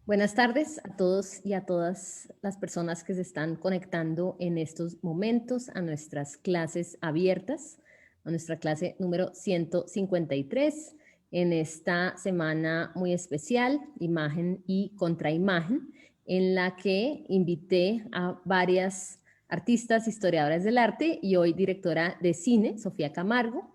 Buenas tardes a todos y a todas las personas que se están conectando en estos momentos a nuestras clases abiertas, a nuestra clase número 153, en esta semana muy especial, imagen y contraimagen, en la que invité a varias artistas, historiadoras del arte y hoy directora de cine, Sofía Camargo,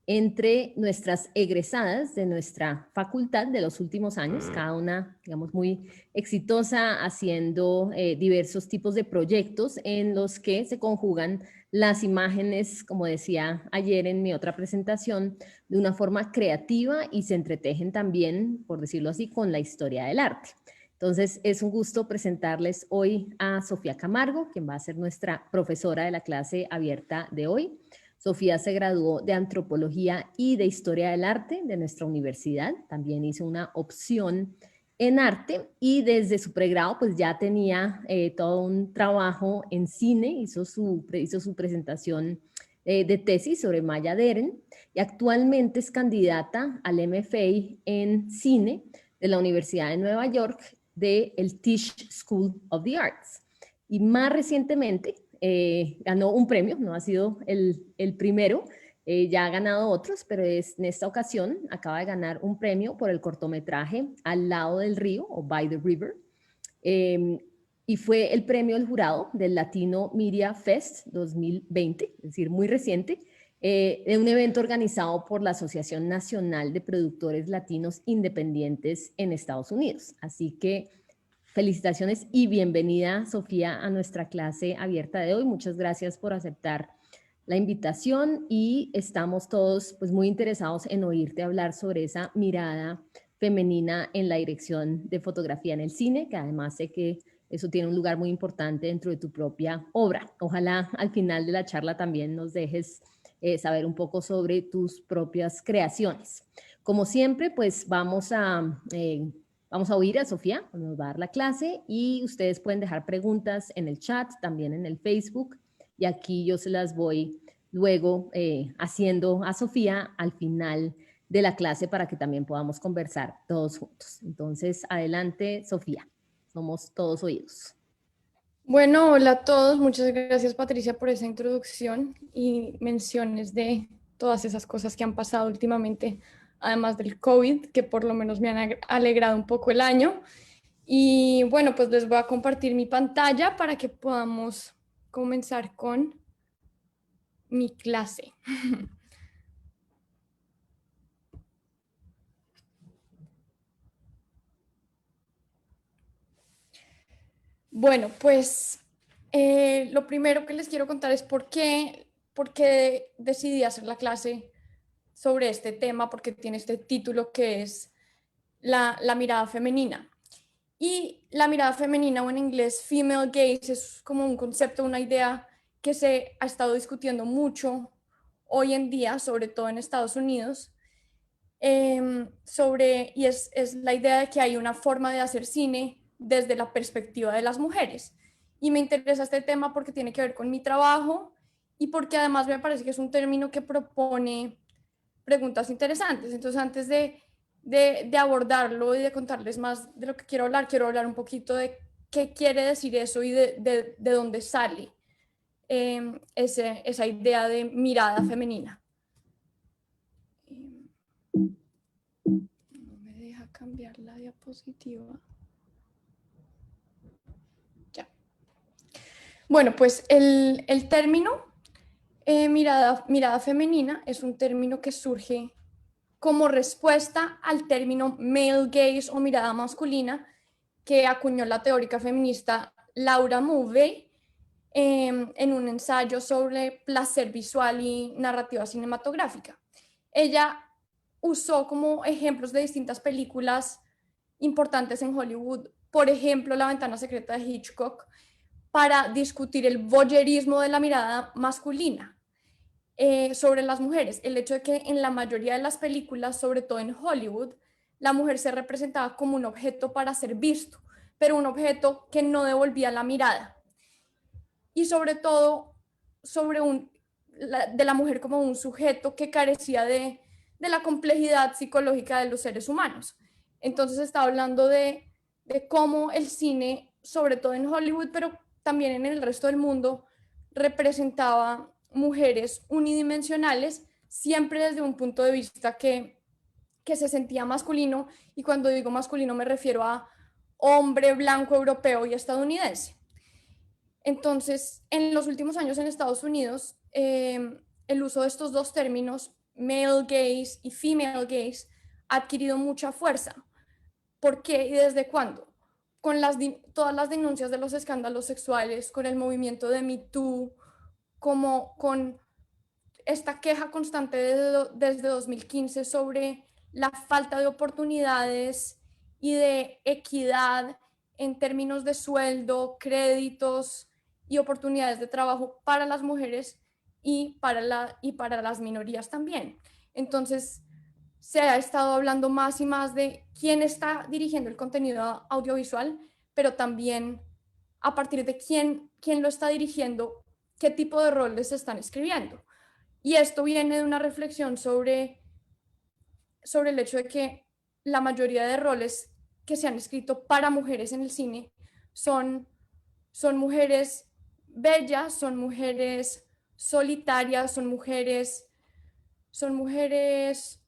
entre nuestras egresadas de nuestra facultad de los últimos años, cada una, digamos, muy exitosa haciendo diversos tipos de proyectos en los que se conjugan las imágenes, como decía ayer en mi otra presentación, de una forma creativa y se entretejen también, por decirlo así, con la historia del arte. Entonces, es un gusto presentarles hoy a Sofía Camargo, quien va a ser nuestra profesora de la clase abierta de hoy. Sofía se graduó de Antropología y de Historia del Arte de nuestra universidad. También hizo una opción en arte y desde su pregrado pues ya tenía todo un trabajo en cine, hizo su presentación de tesis sobre Maya Deren y actualmente es candidata al MFA en cine de la Universidad de Nueva York del Tisch School of the Arts. Y más recientemente ganó un premio, no ha sido el primero, ya ha ganado otros, pero en esta ocasión acaba de ganar un premio por el cortometraje Al lado del río o By the River, eh, y fue el premio del jurado del Latino Media Fest 2020, es decir, muy reciente, de un evento organizado por la Asociación Nacional de Productores Latinos Independientes en Estados Unidos. Así que felicitaciones y bienvenida, Sofía, a nuestra clase abierta de hoy. Muchas gracias por aceptar la invitación y estamos todos pues, muy interesados en oírte hablar sobre esa mirada femenina en la dirección de fotografía en el cine, que además sé que eso tiene un lugar muy importante dentro de tu propia obra. Ojalá al final de la charla también nos dejes saber un poco sobre tus propias creaciones. Como siempre, pues vamos a oír a Sofía, nos va a dar la clase y ustedes pueden dejar preguntas en el chat, también en el Facebook, y aquí yo se las voy luego haciendo a Sofía al final de la clase para que también podamos conversar todos juntos. Entonces, adelante, Sofía, somos todos oídos. Bueno, hola a todos. Muchas gracias, Patricia, por esa introducción y menciones de todas esas cosas que han pasado últimamente, además del COVID, que por lo menos me han alegrado un poco el año. Y bueno, pues les voy a compartir mi pantalla para que podamos comenzar con mi clase. Bueno, pues lo primero que les quiero contar es por qué decidí hacer la clase sobre este tema, porque tiene este título que es la mirada femenina. Y la mirada femenina, o en inglés female gaze, es como un concepto, una idea que se ha estado discutiendo mucho hoy en día, sobre todo en Estados Unidos, y es la idea de que hay una forma de hacer cine desde la perspectiva de las mujeres. Y me interesa este tema porque tiene que ver con mi trabajo y porque además me parece que es un término que propone preguntas interesantes. Entonces, antes de abordarlo y de contarles más de lo que quiero hablar un poquito de qué quiere decir eso y de dónde sale esa idea de mirada femenina. No me deja cambiar la diapositiva. Ya. Bueno, pues el término mirada femenina es un término que surge como respuesta al término male gaze o mirada masculina que acuñó la teórica feminista Laura Mulvey en un ensayo sobre placer visual y narrativa cinematográfica. Ella usó como ejemplos de distintas películas importantes en Hollywood, por ejemplo, La ventana secreta de Hitchcock, para discutir el voyeurismo de la mirada masculina sobre las mujeres. El hecho de que en la mayoría de las películas, sobre todo en Hollywood, la mujer se representaba como un objeto para ser visto, pero un objeto que no devolvía la mirada. Y sobre todo, de la mujer como un sujeto que carecía de la complejidad psicológica de los seres humanos. Entonces está hablando de de cómo el cine, sobre todo en Hollywood, pero también en el resto del mundo, representaba mujeres unidimensionales, siempre desde un punto de vista que se sentía masculino, y cuando digo masculino me refiero a hombre blanco, europeo y estadounidense. Entonces, en los últimos años en Estados Unidos, el uso de estos dos términos, male gaze y female gaze, ha adquirido mucha fuerza. ¿Por qué y desde cuándo? Con todas las denuncias de los escándalos sexuales, con el movimiento de Me Too, como con esta queja constante desde 2015 sobre la falta de oportunidades y de equidad en términos de sueldo, créditos y oportunidades de trabajo para las mujeres y para las minorías también. Entonces, se ha estado hablando más y más de quién está dirigiendo el contenido audiovisual, pero también a partir de quién lo está dirigiendo, qué tipo de roles se están escribiendo. Y esto viene de una reflexión sobre el hecho de que la mayoría de roles que se han escrito para mujeres en el cine son mujeres bellas, son mujeres solitarias, son mujeres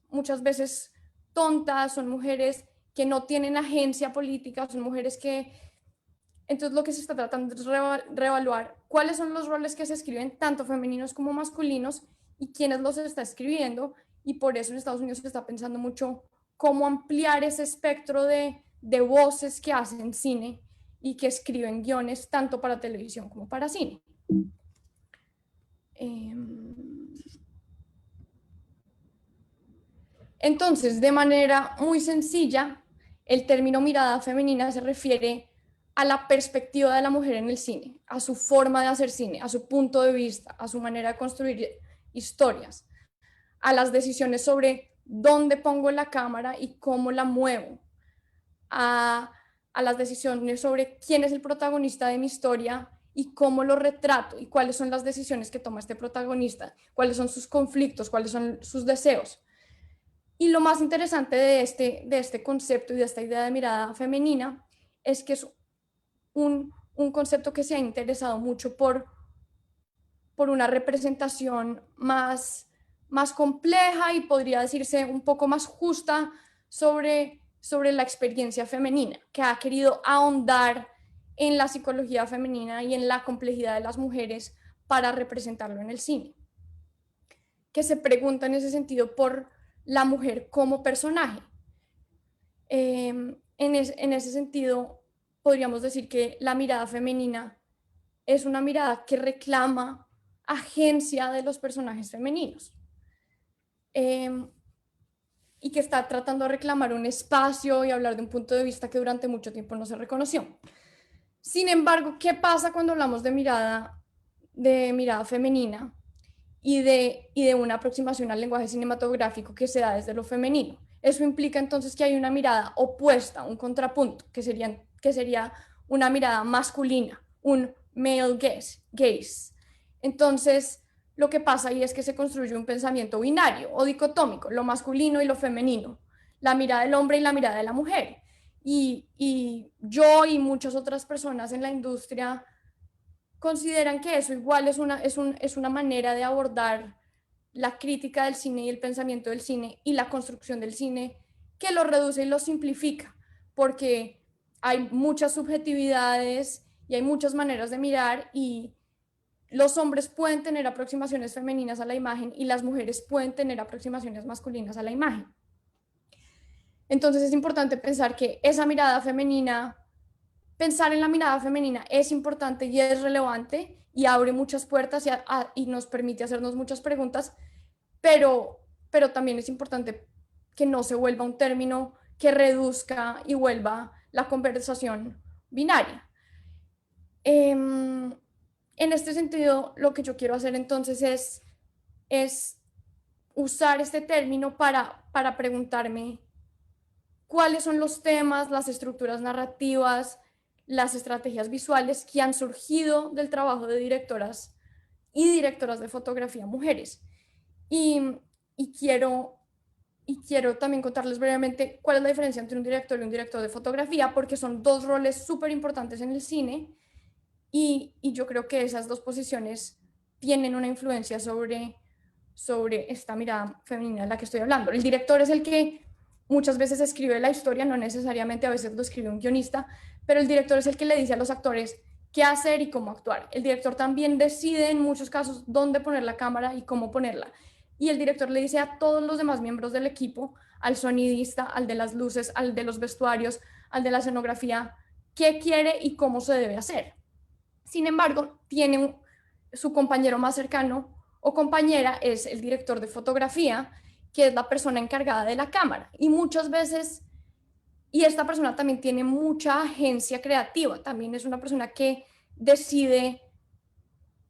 muchas veces tontas, son mujeres que no tienen agencia política, son mujeres que... Entonces lo que se está tratando es reevaluar cuáles son los roles que se escriben, tanto femeninos como masculinos, y quiénes los está escribiendo, y por eso en Estados Unidos se está pensando mucho cómo ampliar ese espectro de voces que hacen cine y que escriben guiones tanto para televisión como para cine. Entonces, de manera muy sencilla, el término mirada femenina se refiere a la perspectiva de la mujer en el cine, a su forma de hacer cine, a su punto de vista, a su manera de construir historias, a las decisiones sobre dónde pongo la cámara y cómo la muevo, a las decisiones sobre quién es el protagonista de mi historia y cómo lo retrato y cuáles son las decisiones que toma este protagonista, cuáles son sus conflictos, cuáles son sus deseos. Y lo más interesante de este concepto y de esta idea de mirada femenina es que es un concepto que se ha interesado mucho por una representación más compleja y podría decirse un poco más justa sobre la experiencia femenina, que ha querido ahondar en la psicología femenina y en la complejidad de las mujeres para representarlo en el cine. Que se pregunta en ese sentido por la mujer como personaje. En ese sentido, podríamos decir que la mirada femenina es una mirada que reclama agencia de los personajes femeninos y que está tratando de reclamar un espacio y hablar de un punto de vista que durante mucho tiempo no se reconoció. Sin embargo, ¿qué pasa cuando hablamos de mirada femenina y de una aproximación al lenguaje cinematográfico que se da desde lo femenino? Eso implica entonces que hay una mirada opuesta, un contrapunto, que sería una mirada masculina, un male gaze. Entonces, lo que pasa ahí es que se construye un pensamiento binario o dicotómico, lo masculino y lo femenino, la mirada del hombre y la mirada de la mujer. Y yo y muchas otras personas en la industria consideran que eso igual es una manera de abordar la crítica del cine y el pensamiento del cine y la construcción del cine que lo reduce y lo simplifica, porque hay muchas subjetividades y hay muchas maneras de mirar, y los hombres pueden tener aproximaciones femeninas a la imagen y las mujeres pueden tener aproximaciones masculinas a la imagen. Entonces es importante pensar que esa mirada femenina, pensar en la mirada femenina es importante y es relevante y abre muchas puertas y nos permite hacernos muchas preguntas, pero también es importante que no se vuelva un término que reduzca y vuelva la conversación binaria. En este sentido, lo que yo quiero hacer entonces es usar este término para preguntarme cuáles son los temas, las estructuras narrativas, las estrategias visuales que han surgido del trabajo de directoras y directoras de fotografía mujeres. Y quiero y quiero también contarles brevemente cuál es la diferencia entre un director y un director de fotografía, porque son dos roles súper importantes en el cine y yo creo que esas dos posiciones tienen una influencia sobre esta mirada femenina de la que estoy hablando. El director es el que muchas veces escribe la historia, no necesariamente a veces lo escribe un guionista, pero el director es el que le dice a los actores qué hacer y cómo actuar. El director también decide en muchos casos dónde poner la cámara y cómo ponerla. Y el director le dice a todos los demás miembros del equipo, al sonidista, al de las luces, al de los vestuarios, al de la escenografía, qué quiere y cómo se debe hacer. Sin embargo, tiene su compañero más cercano o compañera es el director de fotografía, que es la persona encargada de la cámara. Y muchas veces, y esta persona también tiene mucha agencia creativa, también es una persona que decide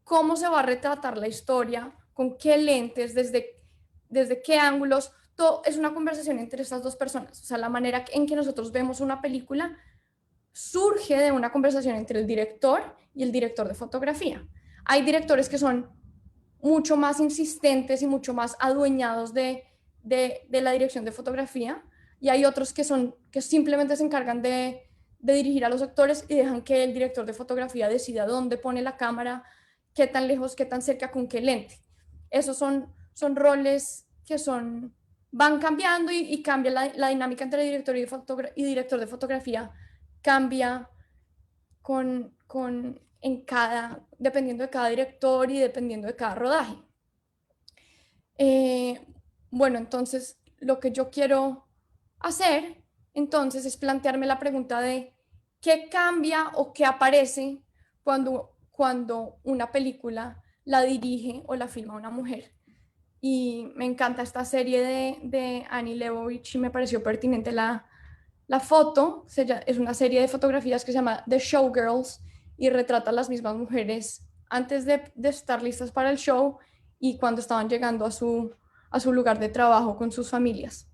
cómo se va a retratar la historia, con qué lentes, desde qué ángulos. Todo es una conversación entre estas dos personas. O sea, la manera en que nosotros vemos una película surge de una conversación entre el director y el director de fotografía. Hay directores que son mucho más insistentes y mucho más adueñados de la dirección de fotografía y hay otros que simplemente se encargan de dirigir a los actores y dejan que el director de fotografía decida dónde pone la cámara, qué tan lejos, qué tan cerca, con qué lente. Esos son roles que van cambiando y cambia la dinámica entre director y director de fotografía, cambia dependiendo de cada director y dependiendo de cada rodaje. Bueno, entonces lo que yo quiero hacer entonces es plantearme la pregunta de qué cambia o qué aparece cuando una película la dirige o la filma una mujer. Y me encanta esta serie de Annie Leibovitz y me pareció pertinente la foto. Es una serie de fotografías que se llama The Showgirls y retrata a las mismas mujeres antes de estar listas para el show y cuando estaban llegando a su lugar de trabajo con sus familias.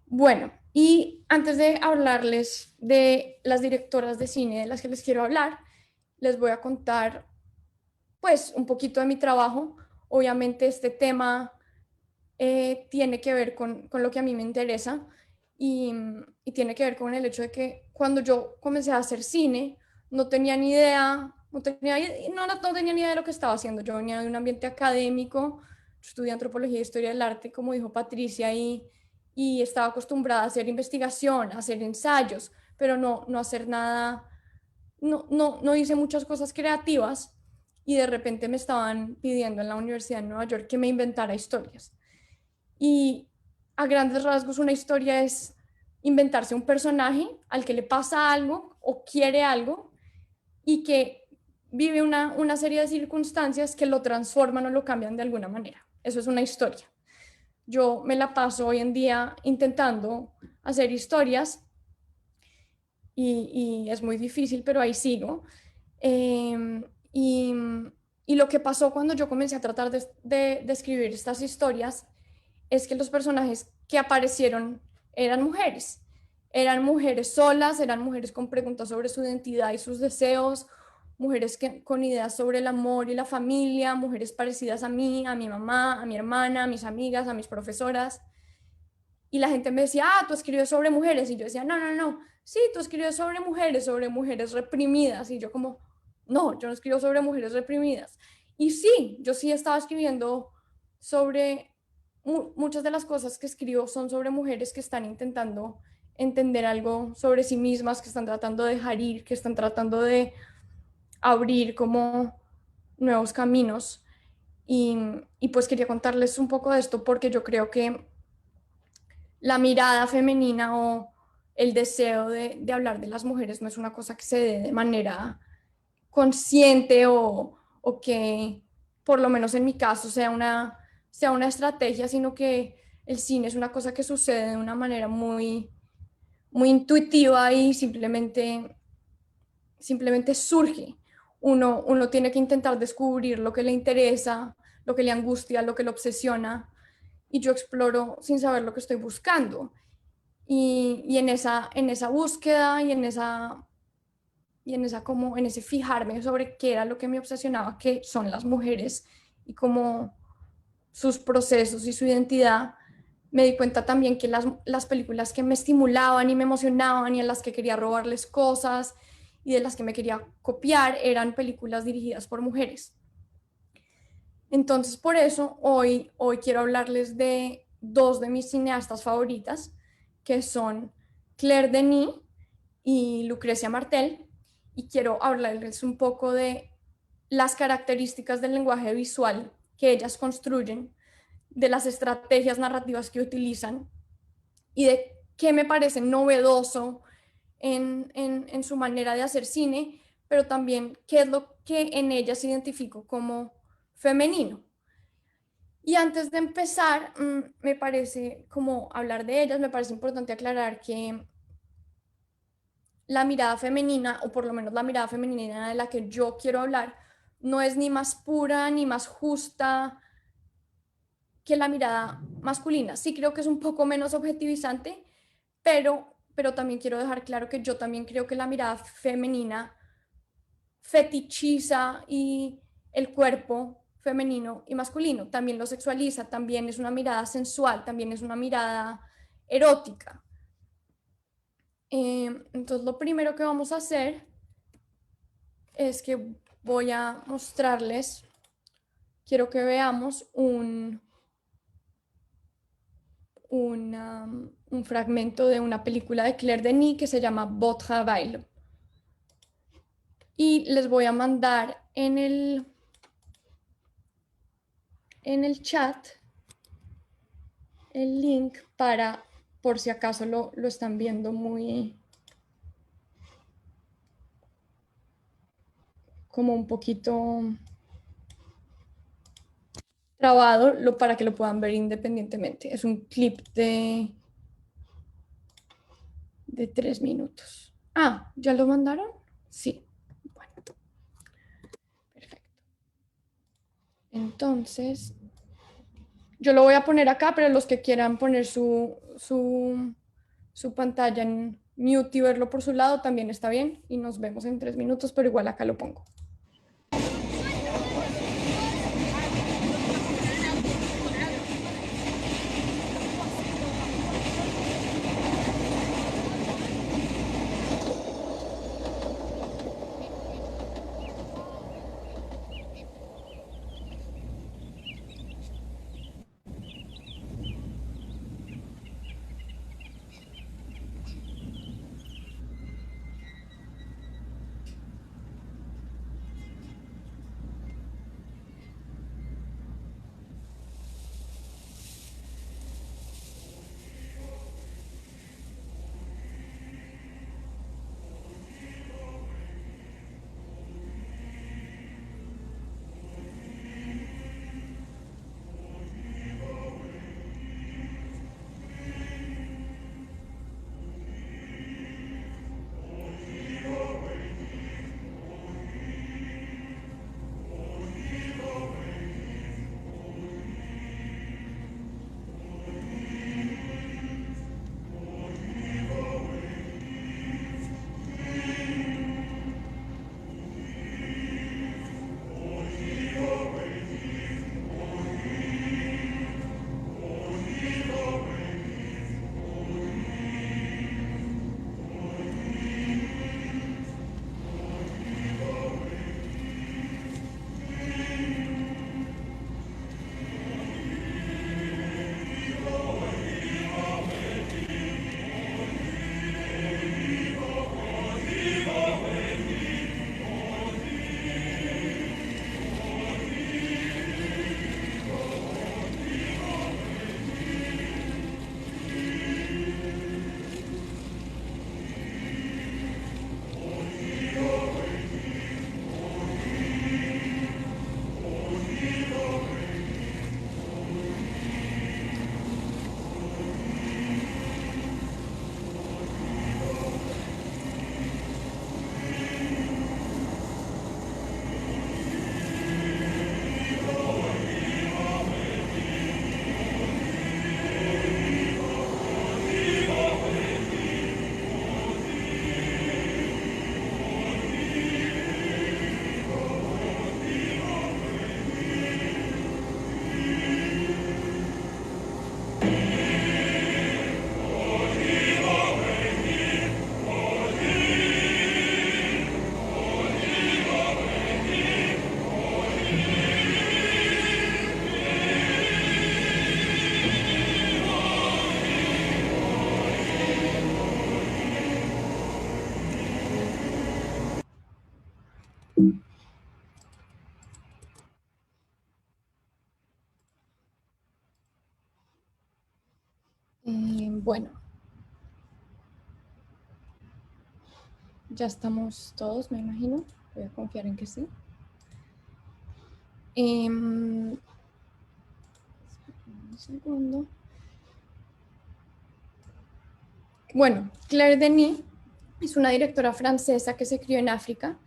Bueno, y antes de hablarles de las directoras de cine de las que les quiero hablar, les voy a contar pues un poquito de mi trabajo. Obviamente este tema tiene que ver con lo que a mí me interesa y tiene que ver con el hecho de que cuando yo comencé a hacer cine no tenía ni idea, no tenía ni idea de lo que estaba haciendo. Yo venía de un ambiente académico, estudié antropología e historia del arte, como dijo Patricia, y estaba acostumbrada a hacer investigación, a hacer ensayos, pero no hacer nada, no hice muchas cosas creativas y de repente me estaban pidiendo en la Universidad de Nueva York que me inventara historias. Y a grandes rasgos una historia es inventarse un personaje al que le pasa algo o quiere algo y que vive una serie de circunstancias que lo transforman o lo cambian de alguna manera. Eso es una historia. Yo me la paso hoy en día intentando hacer historias y es muy difícil, pero ahí sigo. Y lo que pasó cuando yo comencé a tratar de escribir estas historias es que los personajes que aparecieron eran mujeres solas, eran mujeres con preguntas sobre su identidad y sus deseos, mujeres con ideas sobre el amor y la familia, mujeres parecidas a mí, a mi mamá, a mi hermana, a mis amigas, a mis profesoras. Y la gente me decía, tú escribes sobre mujeres. Y yo decía, no, sí, tú escribes sobre mujeres reprimidas. Y yo como, no, yo no escribo sobre mujeres reprimidas. Y sí, yo sí estaba escribiendo sobre, muchas de las cosas que escribo son sobre mujeres que están intentando entender algo sobre sí mismas, que están tratando de dejar ir, que están tratando de abrir como nuevos caminos. Y pues quería contarles un poco de esto porque yo creo que la mirada femenina o el deseo de hablar de las mujeres no es una cosa que se dé de manera consciente o que, por lo menos en mi caso, sea una estrategia, sino que el cine es una cosa que sucede de una manera muy, muy intuitiva y simplemente surge. Uno tiene que intentar descubrir lo que le interesa, lo que le angustia, lo que le obsesiona, y yo exploro sin saber lo que estoy buscando. Y en esa búsqueda y en ese fijarme sobre qué era lo que me obsesionaba, que son las mujeres y cómo sus procesos y su identidad, me di cuenta también que las películas que me estimulaban y me emocionaban y en las que quería robarles cosas y de las que me quería copiar eran películas dirigidas por mujeres. Entonces, por eso hoy quiero hablarles de dos de mis cineastas favoritas, que son Claire Denis y Lucrecia Martel, y quiero hablarles un poco de las características del lenguaje visual que ellas construyen, de las estrategias narrativas que utilizan y de qué me parece novedoso en su manera de hacer cine, pero también qué es lo que en ellas identifico como femenino. Y antes de empezar, me parece, como hablar de ellas, me parece importante aclarar que la mirada femenina, o por lo menos la mirada femenina de la que yo quiero hablar, no es ni más pura ni más justa que la mirada masculina. Sí creo que es un poco menos objetivizante, pero también quiero dejar claro que yo también creo que la mirada femenina fetichiza y el cuerpo femenino y masculino, también lo sexualiza, también es una mirada sensual, también es una mirada erótica. Entonces lo primero que vamos a hacer es que voy a mostrarles, quiero que veamos un fragmento de una película de Claire Denis que se llama Beau Travail. Y les voy a mandar en el chat el link para, por si acaso lo están viendo muy, como un poquito trabado, para que lo puedan ver independientemente. Es un clip de 3 minutos. Ah, ¿ya lo mandaron? Sí. Bueno, perfecto. Entonces, yo lo voy a poner acá, pero los que quieran poner su pantalla en mute y verlo por su lado también está bien. Y nos vemos en 3 minutos, pero igual acá lo pongo. Bueno, ya estamos todos, me imagino. Voy a confiar en que sí. Un segundo. Bueno, Claire Denis es una directora francesa que se crió en África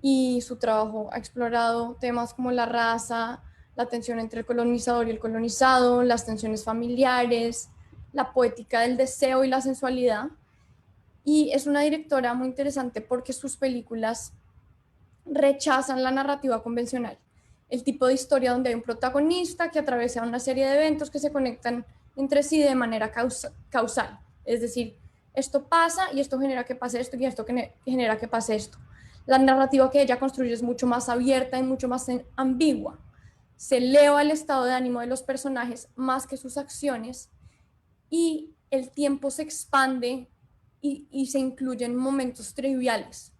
y su trabajo ha explorado temas como la raza, la tensión entre el colonizador y el colonizado, las tensiones familiares, la poética del deseo y la sensualidad. Y es una directora muy interesante porque sus películas rechazan la narrativa convencional, el tipo de historia donde hay un protagonista que atraviesa una serie de eventos que se conectan entre sí de manera causal. Es decir, esto pasa y esto genera que pase esto y esto genera que pase esto. La narrativa que ella construye es mucho más abierta y mucho más ambigua. Se eleva el estado de ánimo de los personajes más que sus acciones y el tiempo se expande y se incluyen momentos triviales.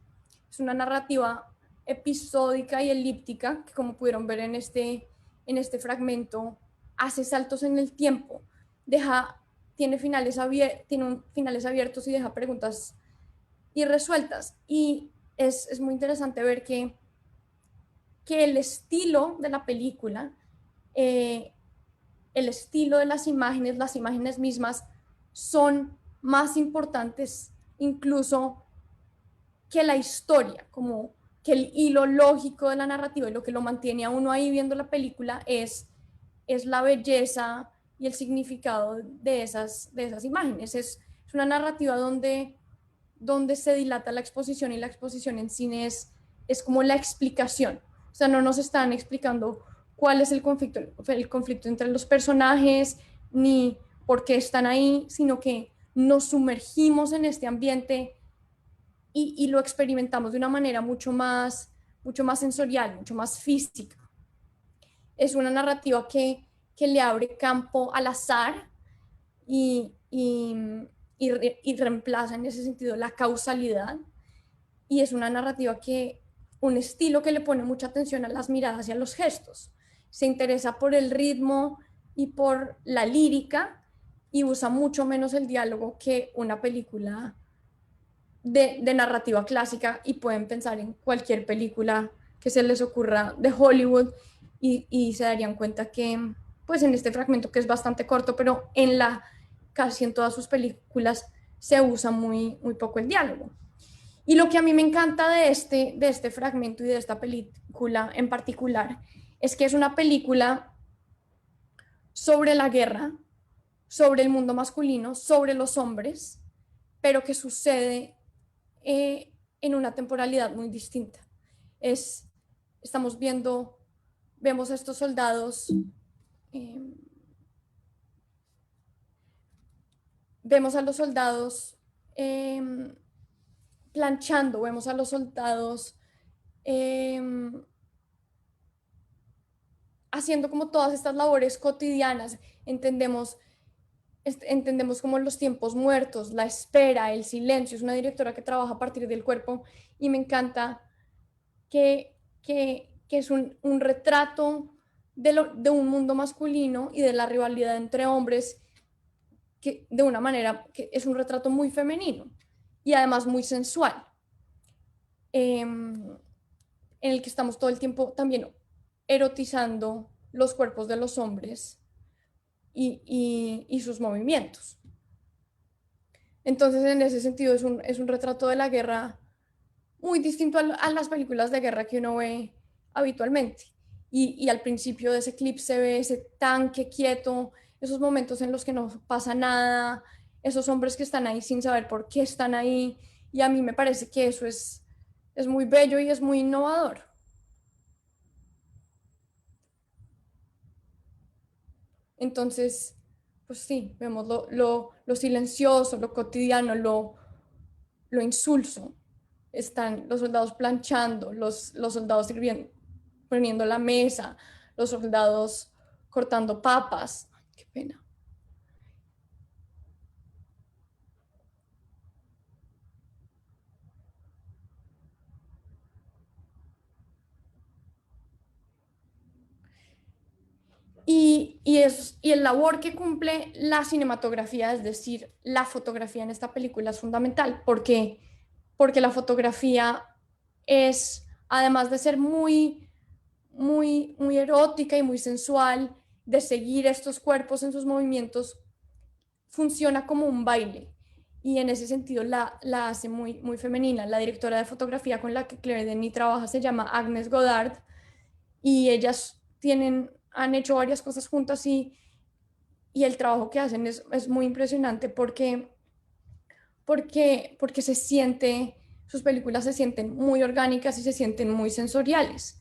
Es una narrativa episódica y elíptica que, como pudieron ver en este fragmento, hace saltos en el tiempo, tiene finales abiertos y deja preguntas irresueltas. Y es muy interesante ver que el estilo de la película, eh, el estilo de las imágenes mismas, son más importantes incluso que la historia, como que el hilo lógico de la narrativa y lo que lo mantiene a uno ahí viendo la película es la belleza y el significado de esas imágenes. Es una narrativa donde se dilata la exposición y la exposición en cine es como la explicación. O sea, no nos están explicando cuál es el conflicto entre los personajes, ni por qué están ahí, sino que nos sumergimos en este ambiente y lo experimentamos de una manera mucho más sensorial, mucho más física. Es una narrativa que le abre campo al azar y, y, y reemplaza en ese sentido la causalidad. Y es una narrativa un estilo que le pone mucha atención a las miradas y a los gestos. Se interesa por el ritmo y por la lírica y usa mucho menos el diálogo que una película de narrativa clásica, y pueden pensar en cualquier película que se les ocurra de Hollywood y se darían cuenta que, pues en este fragmento que es bastante corto, pero casi en todas sus películas se usa muy poco el diálogo. Y lo que a mí me encanta de este fragmento y de esta película en particular es que es una película sobre la guerra, sobre el mundo masculino, sobre los hombres, pero que sucede en una temporalidad muy distinta. Es, estamos vemos a estos soldados, eh, vemos a los soldados eh, planchando, vemos a los soldados eh, haciendo como todas estas labores cotidianas. Entendemos como los tiempos muertos, la espera, el silencio. Es una directora que trabaja a partir del cuerpo y me encanta que es un retrato de un mundo masculino y de la rivalidad entre hombres, que de una manera que es un retrato muy femenino y además muy sensual, en el que estamos todo el tiempo también erotizando los cuerpos de los hombres y sus movimientos. Entonces, en ese sentido, es un retrato de la guerra muy distinto a las películas de guerra que uno ve habitualmente. Y al principio de ese clip se ve ese tanque quieto, esos momentos en los que no pasa nada, esos hombres que están ahí sin saber por qué están ahí. Y a mí me parece que eso es muy bello y es muy innovador. Entonces, pues sí, vemos lo silencioso, lo cotidiano, lo insulso. Están los soldados planchando, los soldados sirviendo, poniendo la mesa, los soldados cortando papas. Ay, qué pena. Y y el labor que cumple la cinematografía, es decir, la fotografía en esta película es fundamental, porque la fotografía es, además de ser muy erótica y muy sensual, de seguir estos cuerpos en sus movimientos, funciona como un baile. Y en ese sentido la hace muy femenina. La directora de fotografía con la que Claire Denis trabaja se llama Agnes Goddard, y ellas han hecho varias cosas juntas, y el trabajo que hacen es muy impresionante porque sus películas se sienten muy orgánicas y se sienten muy sensoriales.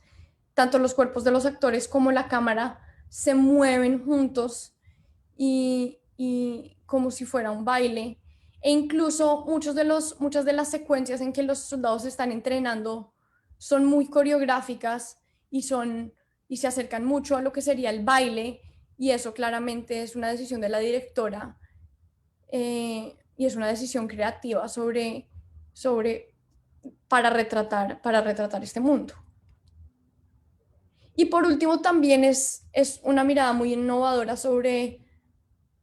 Tanto los cuerpos de los actores como la cámara se mueven juntos y como si fuera un baile. E incluso muchas de las secuencias en que los soldados están entrenando son muy coreográficas y se acercan mucho a lo que sería el baile, y eso claramente es una decisión de la directora, y es una decisión creativa para retratar este mundo. Y por último, también es una mirada muy innovadora sobre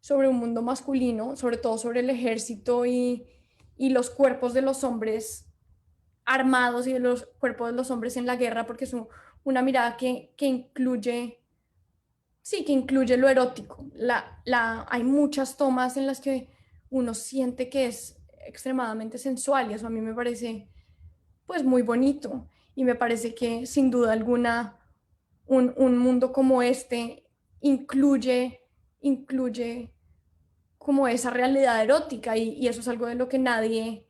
un mundo masculino, sobre todo sobre el ejército y los cuerpos de los hombres armados y de los cuerpos de los hombres en la guerra, porque es una mirada que incluye lo erótico. Hay muchas tomas en las que uno siente que es extremadamente sensual, y eso a mí me parece pues muy bonito, y me parece que sin duda alguna un mundo como este incluye como esa realidad erótica, y eso es algo a lo que nadie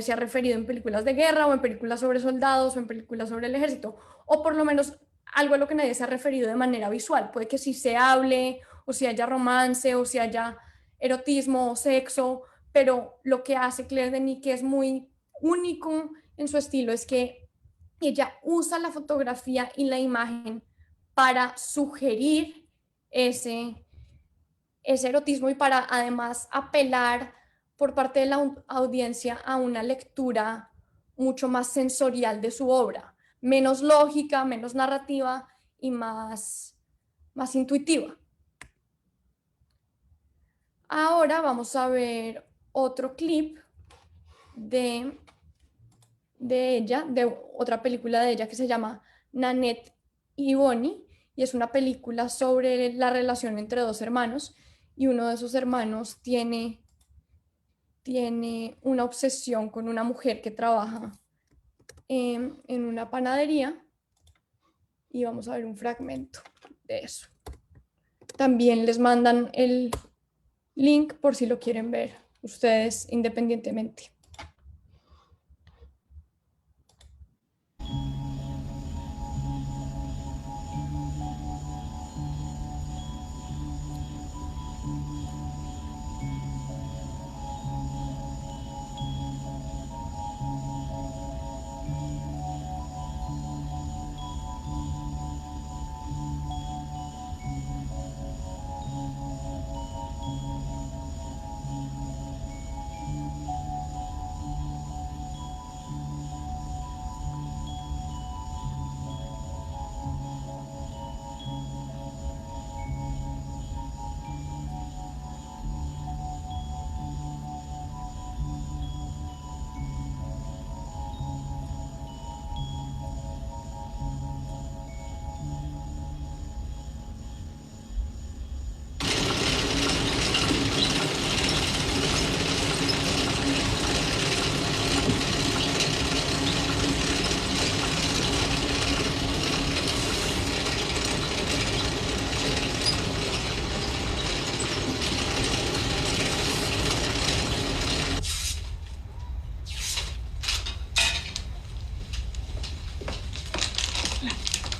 se ha referido en películas de guerra, o en películas sobre soldados, o en películas sobre el ejército, o por lo menos algo a lo que nadie se ha referido de manera visual. Puede que sí se hable, o si haya romance, o si haya erotismo o sexo, pero lo que hace Claire Denis, que es muy único en su estilo, es que ella usa la fotografía y la imagen para sugerir ese erotismo, y para además apelar por parte de la audiencia a una lectura mucho más sensorial de su obra, menos lógica, menos narrativa y más intuitiva. Ahora vamos a ver otro clip de ella, de otra película de ella que se llama Nanette y Bonnie, y es una película sobre la relación entre dos hermanos, y uno de esos hermanos tiene una obsesión con una mujer que trabaja en una panadería, y vamos a ver un fragmento de eso. También les mandan el link por si lo quieren ver ustedes independientemente.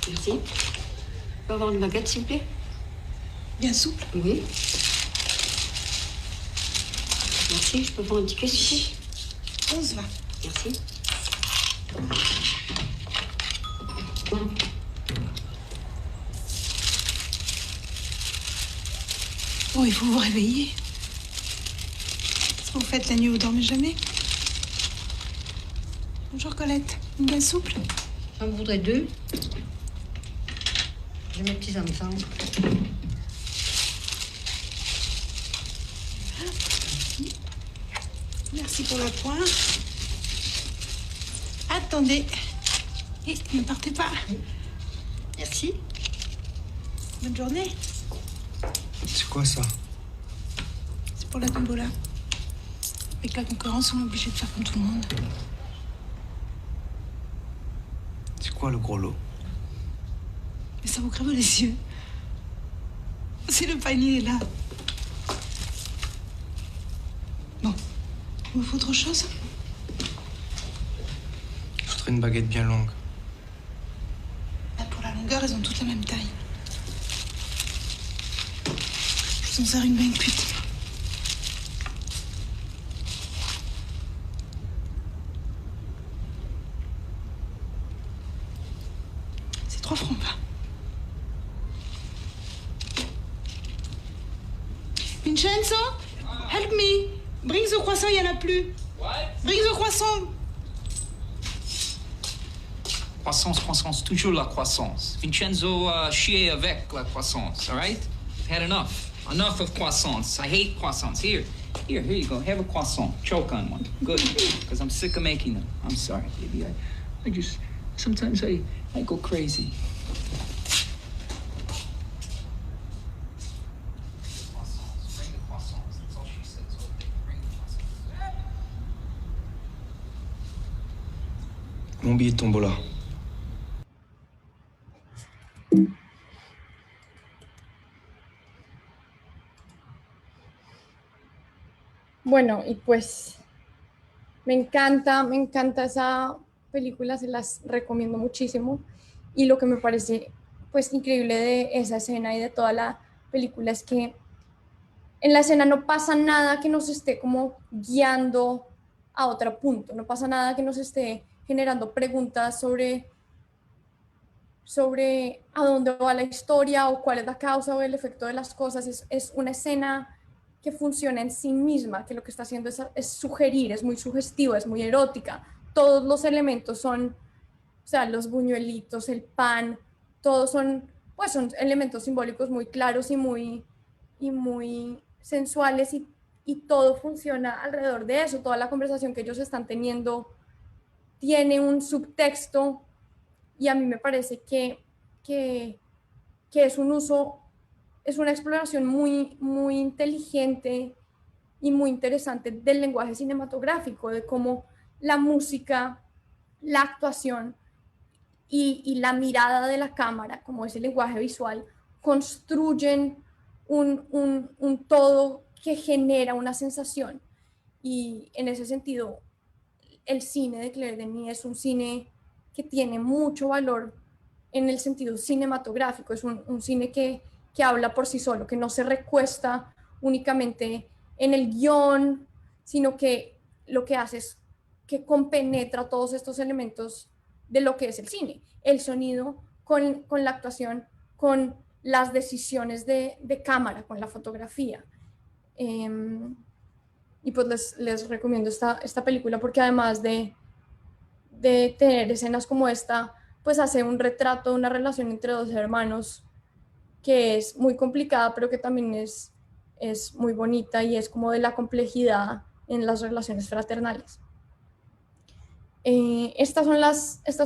Merci. Je peux avoir une baguette, s'il vous plaît? Bien souple. Oui. Merci. Je peux avoir un ticket, s'il vous plaît? 11,20. Merci. Oh, il faut vous réveiller. Qu'est-ce que vous faites la nuit? Vous dormez jamais? Bonjour Colette. Une bien souple? J'en voudrais 2. J'ai mes petits enfants. Merci pour la pointe. Attendez. Et ne partez pas. Merci. Bonne journée. C'est quoi ça? C'est pour la tombola. Avec la concurrence, on est obligé de faire comme tout le monde. C'est quoi le gros lot? Mais ça vous crève les yeux. C'est le panier là. Bon, il vous faut autre chose? Je voudrais une baguette bien longue. Là, pour la longueur, elles ont toutes la même taille. Je vous en sers une bien cuite. C'est 3 francs pas. Vincenzo, help me. Bring the croissant, il n'y en a plus. Bring the croissant. Croissance, toujours la croissance. Vincenzo, chier avec la croissance, all right? I've had enough. Enough of croissants. I hate croissants. Here you go. Have a croissant. Choke on one. Good. Because I'm sick of making them. I'm sorry, baby. Sometimes I go crazy. Bring the croissants. That's all she says. Bring the croissants. Mon billet de tombola. Bueno, y pues me encanta esa película, se las recomiendo muchísimo. Y lo que me parece pues increíble de esa escena y de toda la película es que en la escena no pasa nada que nos esté como guiando a otro punto, no pasa nada que nos esté generando preguntas sobre a dónde va la historia o cuál es la causa o el efecto de las cosas. Es una escena que funciona en sí misma, que lo que está haciendo es sugerir, es muy sugestiva, es muy erótica. Todos los elementos son, o sea, los buñuelitos, el pan, todos son, pues son elementos simbólicos muy claros y muy sensuales y todo funciona alrededor de eso. Toda la conversación que ellos están teniendo tiene un subtexto y a mí me parece que es un uso, es una exploración muy inteligente y muy interesante del lenguaje cinematográfico, de cómo la música, la actuación y la mirada de la cámara, como ese lenguaje visual, construyen un todo que genera una sensación. Y en ese sentido, el cine de Claire Denis es un cine que tiene mucho valor en el sentido cinematográfico, es un cine que habla por sí solo, que no se recuesta únicamente en el guión, sino que lo que hace es que compenetra todos estos elementos de lo que es el cine, el sonido con la actuación, con las decisiones de cámara, con la fotografía. Y pues les recomiendo esta película porque además de tener escenas como esta, pues hace un retrato de una relación entre dos hermanos que es muy complicada, pero que también es muy bonita y es como de la complejidad en las relaciones fraternales. Estas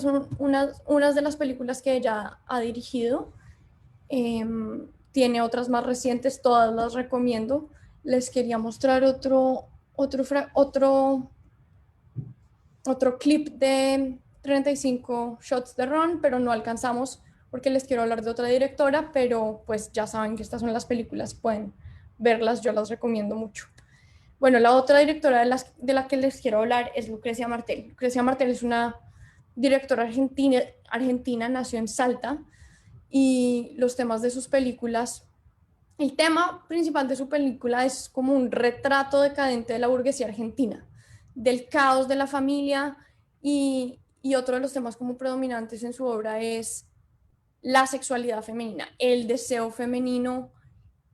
son unas de las películas que ella ha dirigido. Tiene otras más recientes, todas las recomiendo. Les quería mostrar otro clip de 35 shots de ron, pero no alcanzamos porque les quiero hablar de otra directora, pero pues ya saben que estas son las películas, pueden verlas, yo las recomiendo mucho. Bueno, la otra directora de la que les quiero hablar es Lucrecia Martel. Lucrecia Martel es una directora argentina, nació en Salta, y los temas de sus películas, el tema principal de su película es como un retrato decadente de la burguesía argentina, del caos de la familia, y otro de los temas como predominantes en su obra es la sexualidad femenina, el deseo femenino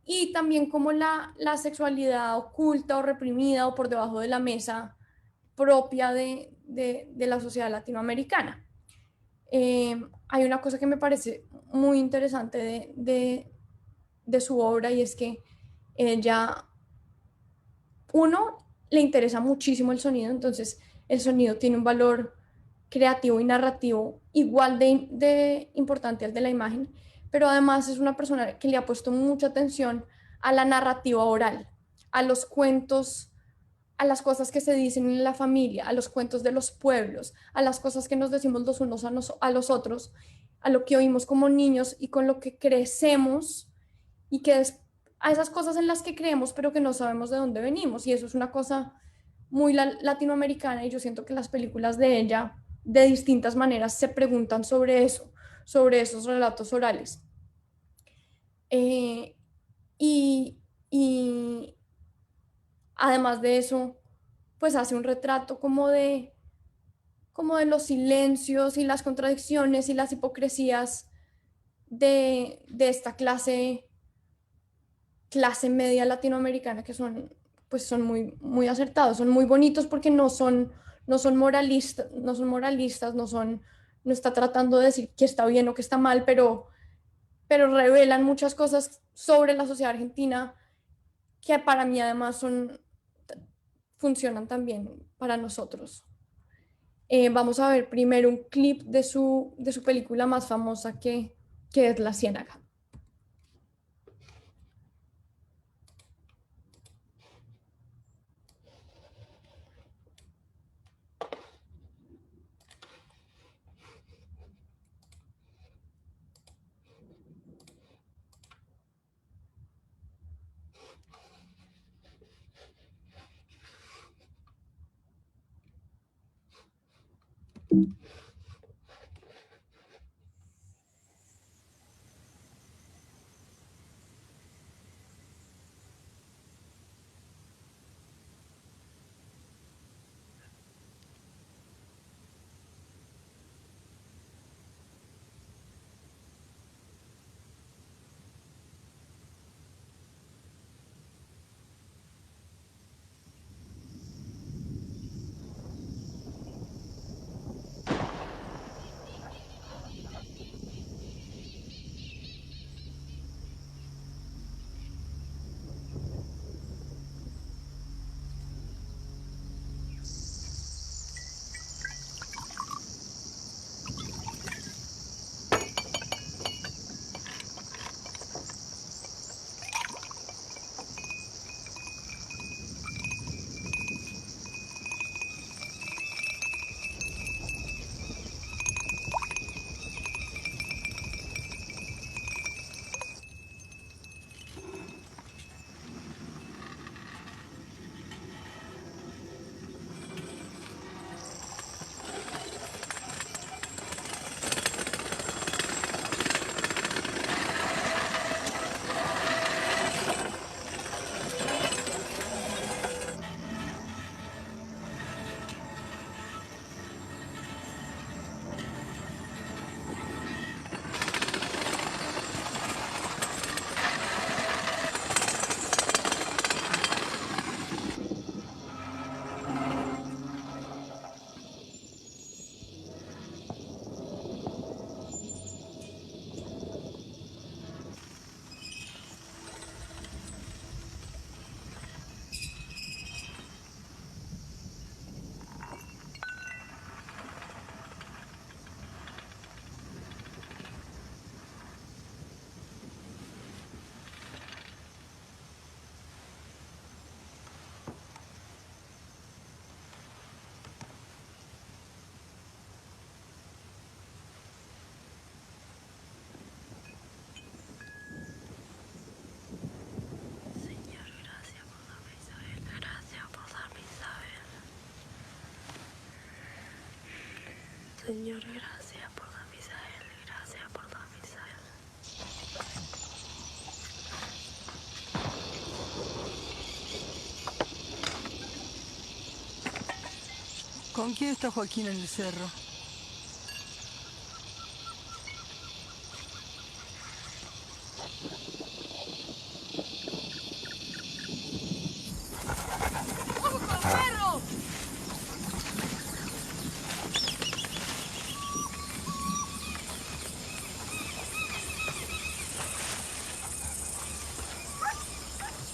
y también como la sexualidad oculta o reprimida o por debajo de la mesa propia de la sociedad latinoamericana. Hay una cosa que me parece muy interesante de su obra y es que ella, uno, le interesa muchísimo el sonido, entonces el sonido tiene un valor creativo y narrativo igual de importante al de la imagen, pero además es una persona que le ha puesto mucha atención a la narrativa oral, a los cuentos, a las cosas que se dicen en la familia, a los cuentos de los pueblos, a las cosas que nos decimos los unos a los otros, a lo que oímos como niños y con lo que crecemos, y que es a esas cosas en las que creemos pero que no sabemos de dónde venimos, y eso es una cosa muy latinoamericana, y yo siento que las películas de ella de distintas maneras se preguntan sobre eso, sobre esos relatos orales. Y además de eso, pues hace un retrato como de los silencios y las contradicciones y las hipocresías de esta clase media latinoamericana, que son, pues son muy, muy acertados, son muy bonitos porque no son moralistas, no está tratando de decir que está bien o que está mal, pero revelan muchas cosas sobre la sociedad argentina que para mí además funcionan también para nosotros. Vamos a ver primero un clip de su película más famosa que es La Ciénaga. Señor, gracias por la Misael, gracias por la Misael. ¿Con quién está Joaquín en el cerro?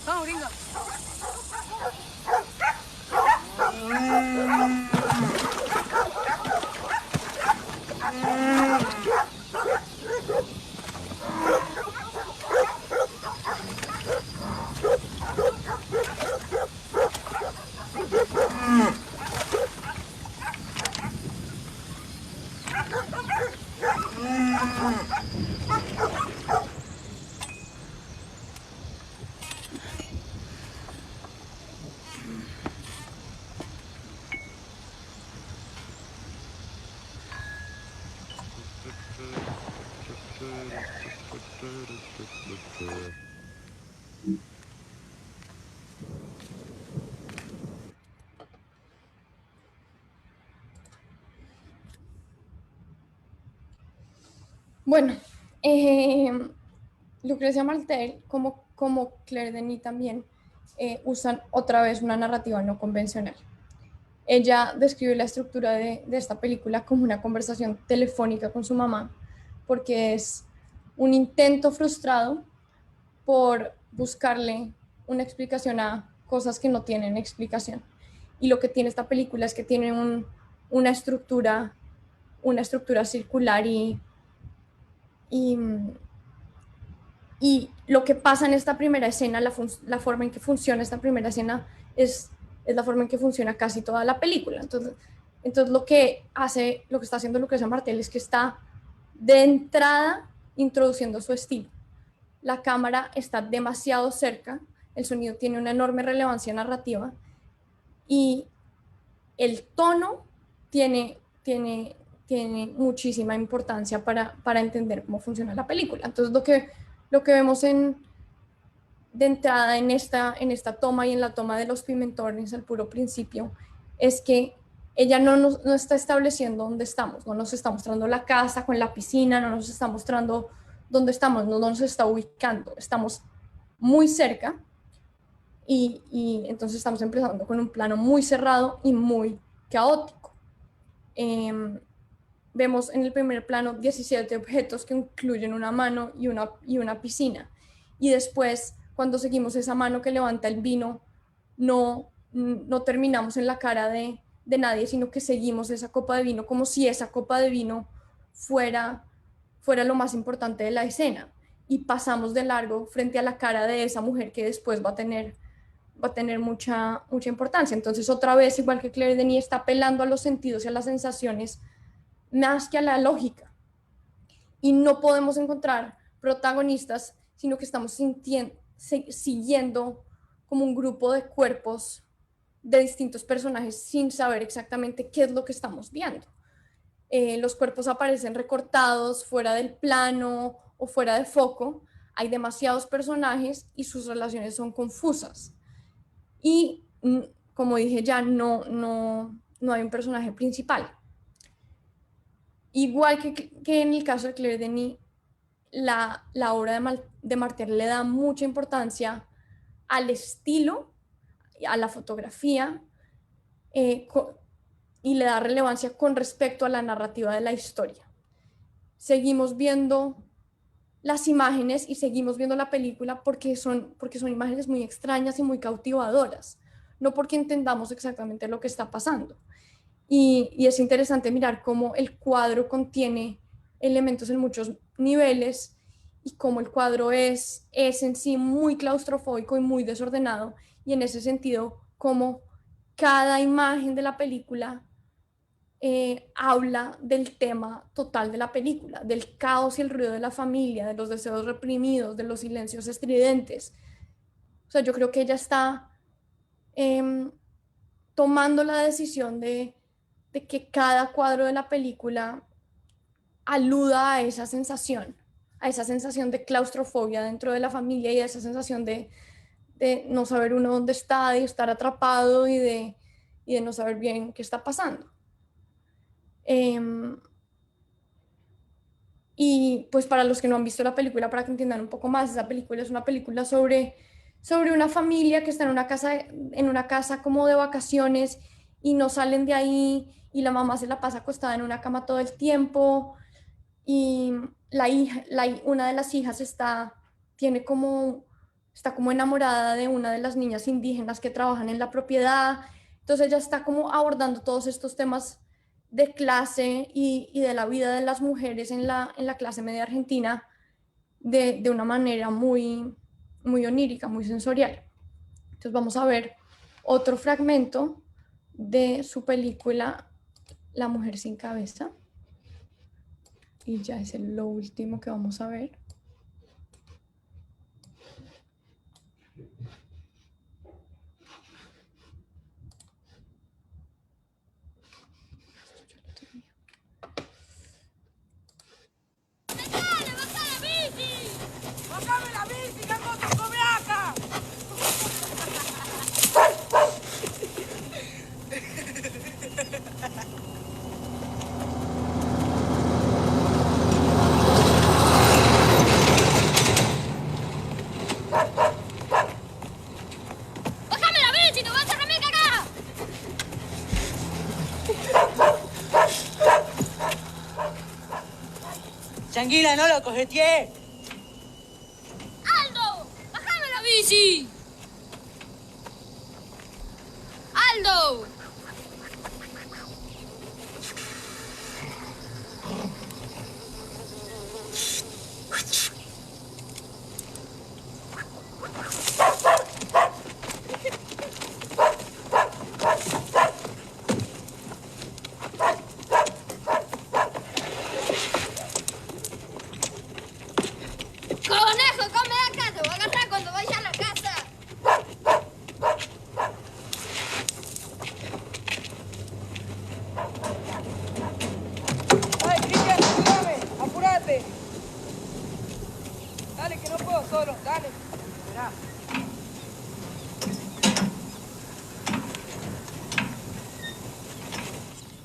¡Vamos, gringo! Bueno, Lucrecia Martel, como Claire Denis también, usan otra vez una narrativa no convencional. Ella describe la estructura de esta película como una conversación telefónica con su mamá, porque es un intento frustrado por buscarle una explicación a cosas que no tienen explicación. Y lo que tiene esta película es que tiene una estructura circular y lo que pasa en esta primera escena, la forma en que funciona esta primera escena es la forma en que funciona casi toda la película. Entonces lo que está haciendo Lucrecia Martel es que está de entrada introduciendo su estilo. La cámara está demasiado cerca, el sonido tiene una enorme relevancia narrativa y el tono tiene muchísima importancia para entender cómo funciona la película. Entonces lo que vemos de entrada en esta toma y en la toma de los pimentones al puro principio es que ella no está estableciendo dónde estamos, no nos está mostrando la casa con la piscina, no nos está mostrando dónde estamos, no nos está ubicando, estamos muy cerca y entonces estamos empezando con un plano muy cerrado y muy caótico. Vemos en el primer plano 17 objetos que incluyen una mano y una piscina. Y después, cuando seguimos esa mano que levanta el vino, no terminamos en la cara de nadie, sino que seguimos esa copa de vino como si esa copa de vino fuera lo más importante de la escena. Y pasamos de largo frente a la cara de esa mujer que después va a tener mucha importancia. Entonces, otra vez, igual que Claire Denis, está apelando a los sentidos y a las sensaciones más que a la lógica. Y no podemos encontrar protagonistas, sino que estamos siguiendo como un grupo de cuerpos de distintos personajes sin saber exactamente qué es lo que estamos viendo. Los cuerpos aparecen recortados, fuera del plano o fuera de foco. Hay demasiados personajes y sus relaciones son confusas. Y como dije ya, no hay un personaje principal. Igual que en el caso de Claire Denis, la obra de Martel le da mucha importancia al estilo, a la fotografía, y le da relevancia con respecto a la narrativa de la historia. Seguimos viendo las imágenes y seguimos viendo la película porque son imágenes muy extrañas y muy cautivadoras, no porque entendamos exactamente lo que está pasando. Y es interesante mirar cómo el cuadro contiene elementos en muchos niveles y cómo el cuadro es en sí muy claustrofóbico y muy desordenado, y en ese sentido cómo cada imagen de la película habla del tema total de la película, del caos y el ruido de la familia, de los deseos reprimidos, de los silencios estridentes. O sea, yo creo que ella está tomando la decisión de que cada cuadro de la película aluda a esa sensación de claustrofobia dentro de la familia y a esa sensación de no saber uno dónde está, de estar atrapado y de no saber bien qué está pasando. Y pues para los que no han visto la película, para que entiendan un poco más, esa película es una película sobre una familia que está en una casa como de vacaciones y no salen de ahí, y la mamá se la pasa acostada en una cama todo el tiempo, y una de las hijas está como enamorada de una de las niñas indígenas que trabajan en la propiedad. Entonces ella está como abordando todos estos temas de clase y de la vida de las mujeres en la clase media argentina de una manera muy, muy onírica, muy sensorial. Entonces vamos a ver otro fragmento de su película La mujer sin cabeza. Y ya es lo último que vamos a ver. Tranquila, no lo cogeteé. ¡Aldo! ¡Bájame la bici! ¡Aldo! ¡Conejo, come acá! ¡Te voy a agarrar cuando vaya a la casa! Ay, Cristian, ayúdame, apúrate. Dale, que no puedo solo, dale. Esperá.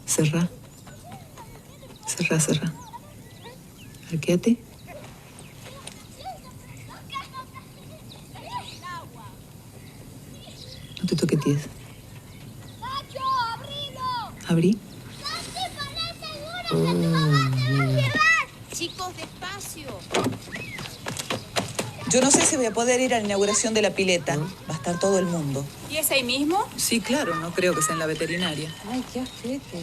Cerrá. Cerrá, cerrá. Arquéate. No te toquetees. ¡Nacho, abrilo! Abrí. Chicos, despacio. Yo no sé si voy a poder ir a la inauguración de la pileta. Va a estar todo el mundo. ¿Y es ahí mismo? Sí, claro, no creo que sea en la veterinaria. Ay, qué afete.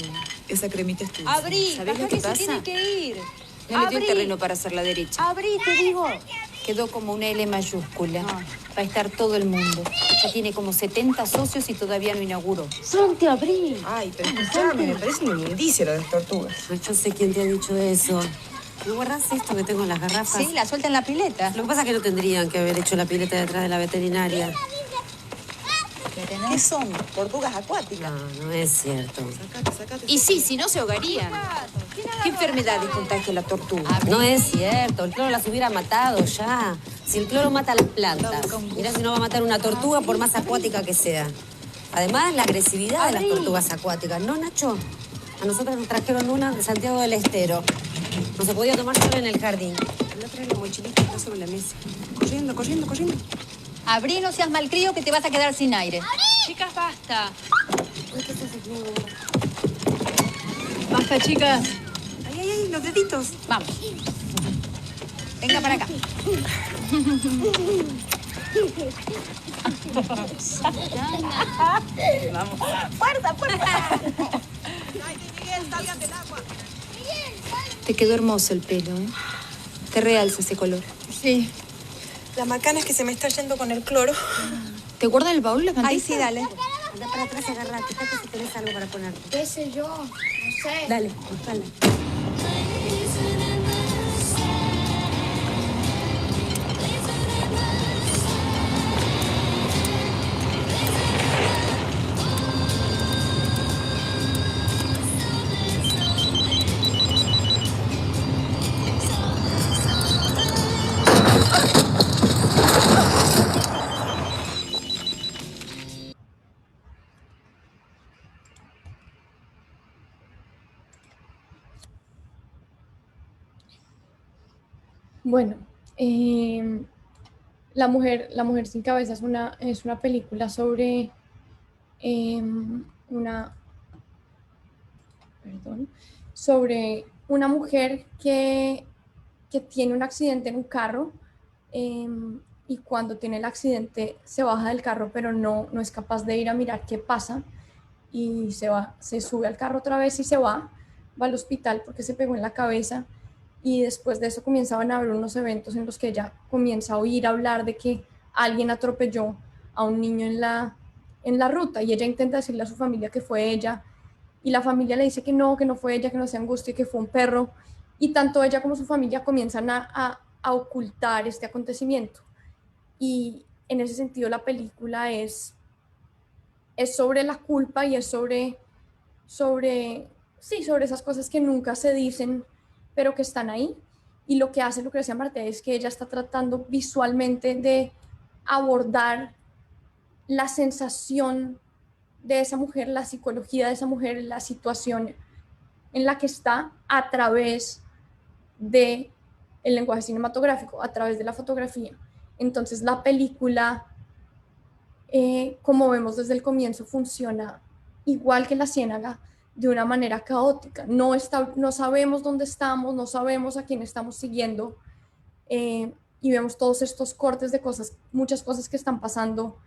Esa cremita es tuya. Abrí, ¿Sabés baja lo que que se pasa? tiene que ir. No le dio el Abrí. terreno para hacer la derecha. Abrí, te digo. Quedó como una L mayúscula. Va a estar todo el mundo. Ya tiene como 70 socios y todavía no inauguró. Santi, abrí. Ay, pero escuchame, me parece una inmundicia lo de las tortugas. Yo sé quién te ha dicho eso. ¿No guardas esto que tengo en las garrafas? Sí, la suelta en la pileta. Lo que pasa es que no tendrían que haber hecho la pileta detrás de la veterinaria. ¿Qué son? Tortugas acuáticas. No, no es cierto. Y sí, si no se ahogaría. ¿Qué enfermedades contagia la tortuga? No es cierto, el cloro las hubiera matado ya. Si el cloro mata a las plantas, mirá si no va a matar una tortuga por más acuática que sea. Además, la agresividad de las tortugas acuáticas, ¿no, Nacho? A nosotros nos trajeron una de Santiago del Estero. No se podía tomar solo en el jardín. Anda a traer la mochilita que está sobre la mesa. Corriendo, corriendo, corriendo. Abrí, no seas malcrío que te vas a quedar sin aire. Chicas, basta. Basta, chicas. Ay, ay, ay, los deditos. Vamos. Venga para acá. Vamos. ¡Fuerza, fuerza! Miguel, salgan del agua. Te quedó hermoso el pelo, ¿eh? Te realza ese color. Sí. La macana es que se me está yendo con el cloro. ¿Te guarda en el baúl la cantidad? Ay, sí, dale. Anda para atrás y agarrate. Fíjate si tenés algo para ponerte. ¿Qué sé yo? No sé. Dale, buscala. Bueno, la mujer sin cabeza es una película sobre sobre una mujer que tiene un accidente en un carro y cuando tiene el accidente se baja del carro, pero no es capaz de ir a mirar qué pasa y se sube al carro otra vez y va al hospital porque se pegó en la cabeza. Y después de eso comienzan a haber unos eventos en los que ella comienza a oír hablar de que alguien atropelló a un niño en la ruta y ella intenta decirle a su familia que fue ella y la familia le dice que no fue ella, que no se angustie, que fue un perro y tanto ella como su familia comienzan a ocultar este acontecimiento. Y en ese sentido la película es sobre la culpa y es sobre esas cosas que nunca se dicen, pero que están ahí. Y lo que hace Lucrecia Martel es que ella está tratando visualmente de abordar la sensación de esa mujer, la psicología de esa mujer, la situación en la que está a través del lenguaje cinematográfico, a través de la fotografía. Entonces la película, como vemos desde el comienzo, funciona igual que La Ciénaga, de una manera caótica. No sabemos dónde estamos, no sabemos a quién estamos siguiendo, y vemos todos estos cortes de cosas, muchas cosas que están pasando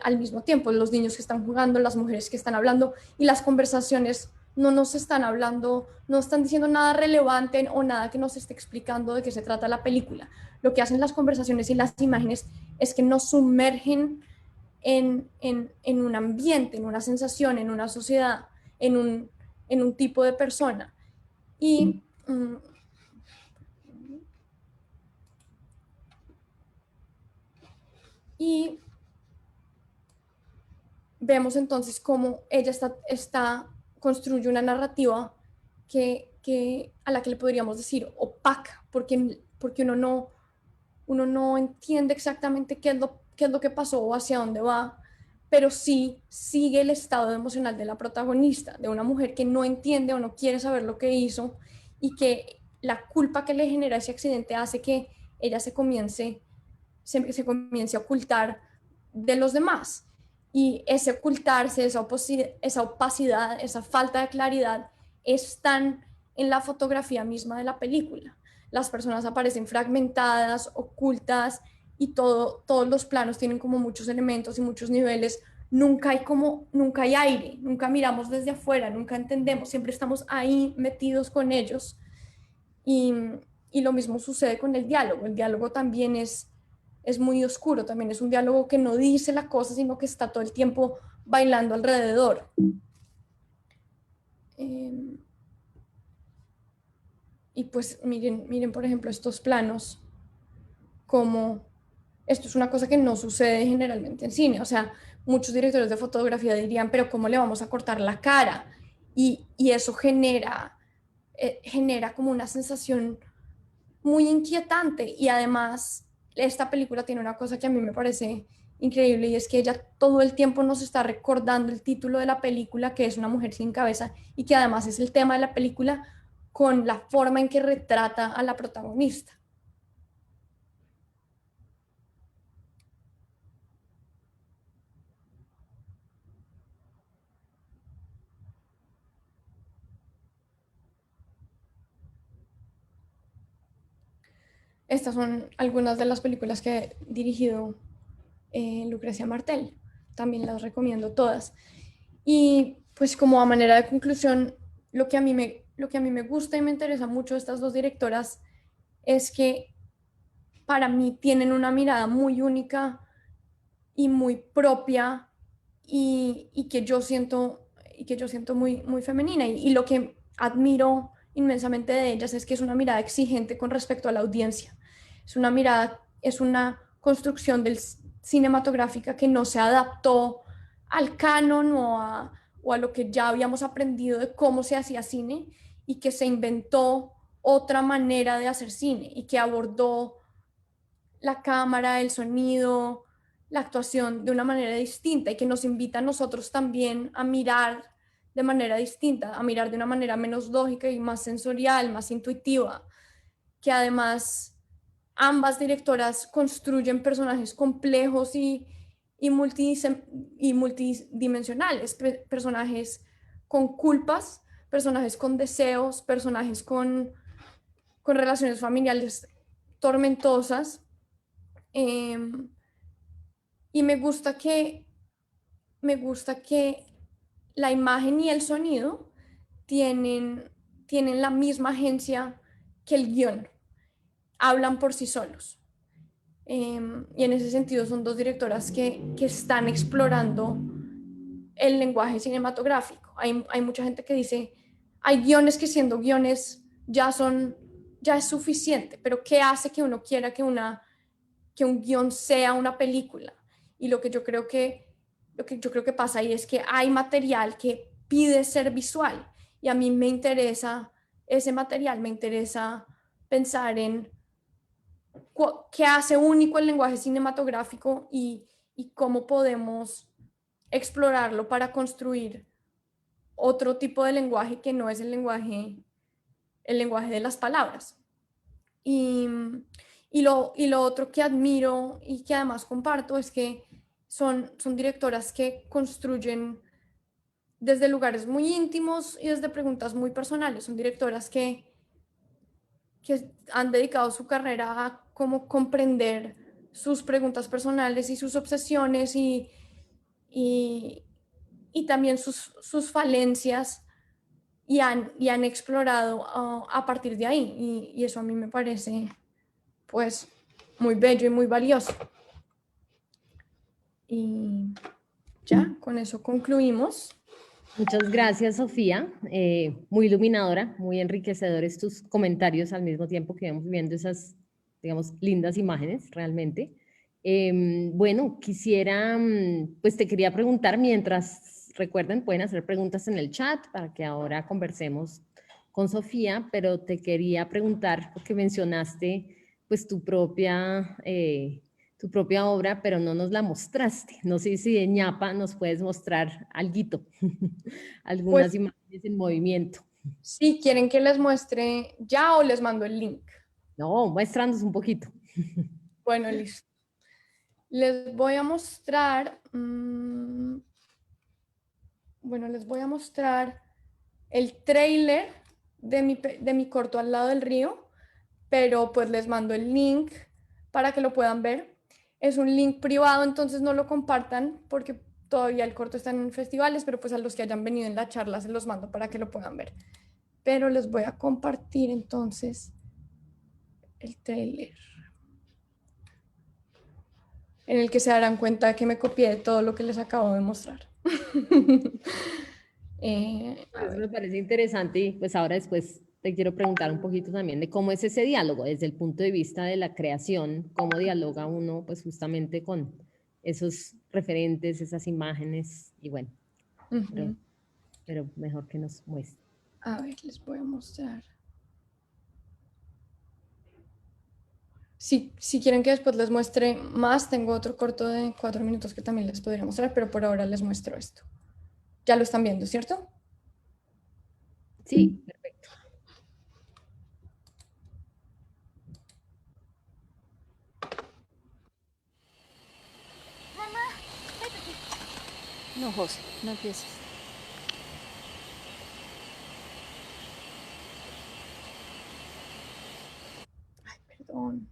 al mismo tiempo, los niños que están jugando, las mujeres que están hablando, y las conversaciones no nos están hablando, no están diciendo nada relevante o nada que nos esté explicando de qué se trata la película. Lo que hacen las conversaciones y las imágenes es que nos sumergen en un ambiente, en una sensación, en una sociedad, en un tipo de persona. Y vemos entonces cómo ella construye una narrativa a la que le podríamos decir opaca, porque uno no entiende exactamente qué es lo que pasó o hacia dónde va, pero sí sigue el estado emocional de la protagonista, de una mujer que no entiende o no quiere saber lo que hizo, y que la culpa que le genera ese accidente hace que ella se comience a ocultar de los demás. Y ese ocultarse, esa opacidad, esa falta de claridad están en la fotografía misma de la película. Las personas aparecen fragmentadas, ocultas, y todos los planos tienen como muchos elementos y muchos niveles. Nunca hay aire, nunca miramos desde afuera, nunca entendemos, siempre estamos ahí metidos con ellos. Y lo mismo sucede con el diálogo. El diálogo también es muy oscuro, también es un diálogo que no dice la cosa, sino que está todo el tiempo bailando alrededor. Y pues miren por ejemplo estos planos, como esto es una cosa que no sucede generalmente en cine. O sea, muchos directores de fotografía dirían, pero ¿cómo le vamos a cortar la cara? Y eso genera como una sensación muy inquietante. Y además esta película tiene una cosa que a mí me parece increíble, y es que ella todo el tiempo nos está recordando el título de la película, que es Una mujer sin cabeza, y que además es el tema de la película, con la forma en que retrata a la protagonista. Estas son algunas de las películas que he dirigido Lucrecia Martel. También las recomiendo todas. Y pues como a manera de conclusión, lo que a mí me gusta y me interesa mucho de estas dos directoras es que para mí tienen una mirada muy única y muy propia, y que yo siento muy, muy femenina. Y lo que admiro inmensamente de ellas es que es una mirada exigente con respecto a la audiencia. Es una construcción cinematográfica que no se adaptó al canon o a lo que ya habíamos aprendido de cómo se hacía cine, y que se inventó otra manera de hacer cine, y que abordó la cámara, el sonido, la actuación de una manera distinta, y que nos invita a nosotros también a mirar de manera distinta, a mirar de una manera menos lógica y más sensorial, más intuitiva. Que además ambas directoras construyen personajes complejos y multidimensionales, personajes con culpas, personajes con deseos, personajes con relaciones familiares tormentosas. Y me gusta que la imagen y el sonido tienen la misma agencia que el guión, hablan por sí solos. Y en ese sentido son dos directoras que están explorando el lenguaje cinematográfico. Hay mucha gente que dice, hay guiones que siendo guiones ya es suficiente. Pero ¿qué hace que uno quiera que un guión sea una película? Y lo que yo creo que pasa ahí es que hay material que pide ser visual, y a mí me interesa ese material, me interesa pensar en qué hace único el lenguaje cinematográfico y cómo podemos explorarlo para construir otro tipo de lenguaje que no es el lenguaje de las palabras. Y lo otro que admiro y que además comparto es que son directoras que construyen desde lugares muy íntimos y desde preguntas muy personales. Son directoras que han dedicado su carrera a cómo comprender sus preguntas personales y sus obsesiones y también sus falencias, y han explorado a partir de ahí. Y eso a mí me parece pues muy bello y muy valioso. Y ya, con eso concluimos. Muchas gracias, Sofía. Muy iluminadora, muy enriquecedores tus comentarios al mismo tiempo que vamos viendo esas, digamos, lindas imágenes realmente. Bueno, pues te quería preguntar, mientras recuerden, pueden hacer preguntas en el chat para que ahora conversemos con Sofía, pero te quería preguntar, porque mencionaste pues tu propia obra, pero no nos la mostraste. No sé si de ñapa nos puedes mostrar alguito, algunas Pues, imágenes en movimiento. Si quieren que les muestre ya o les mando el link. No, muéstranos un poquito. Bueno, listo. Les voy a mostrar, el tráiler de mi corto Al lado del río, pero pues les mando el link para que lo puedan ver. Es un link privado, entonces no lo compartan porque todavía el corto está en festivales, pero pues a los que hayan venido en la charla se los mando para que lo puedan ver. Pero les voy a compartir entonces el tráiler, en el que se darán cuenta que me copié de todo lo que les acabo de mostrar. Eso me parece interesante, y pues ahora después te quiero preguntar un poquito también de cómo es ese diálogo desde el punto de vista de la creación, cómo dialoga uno pues justamente con esos referentes, esas imágenes, y bueno, pero mejor que nos muestre. A ver, les voy a mostrar. Si quieren que después les muestre más, tengo otro corto de 4 minutos que también les podría mostrar, pero por ahora les muestro esto. Ya lo están viendo, ¿cierto? Sí, perfecto. Mamá, vete. No, José, no empieces. Ay, perdón.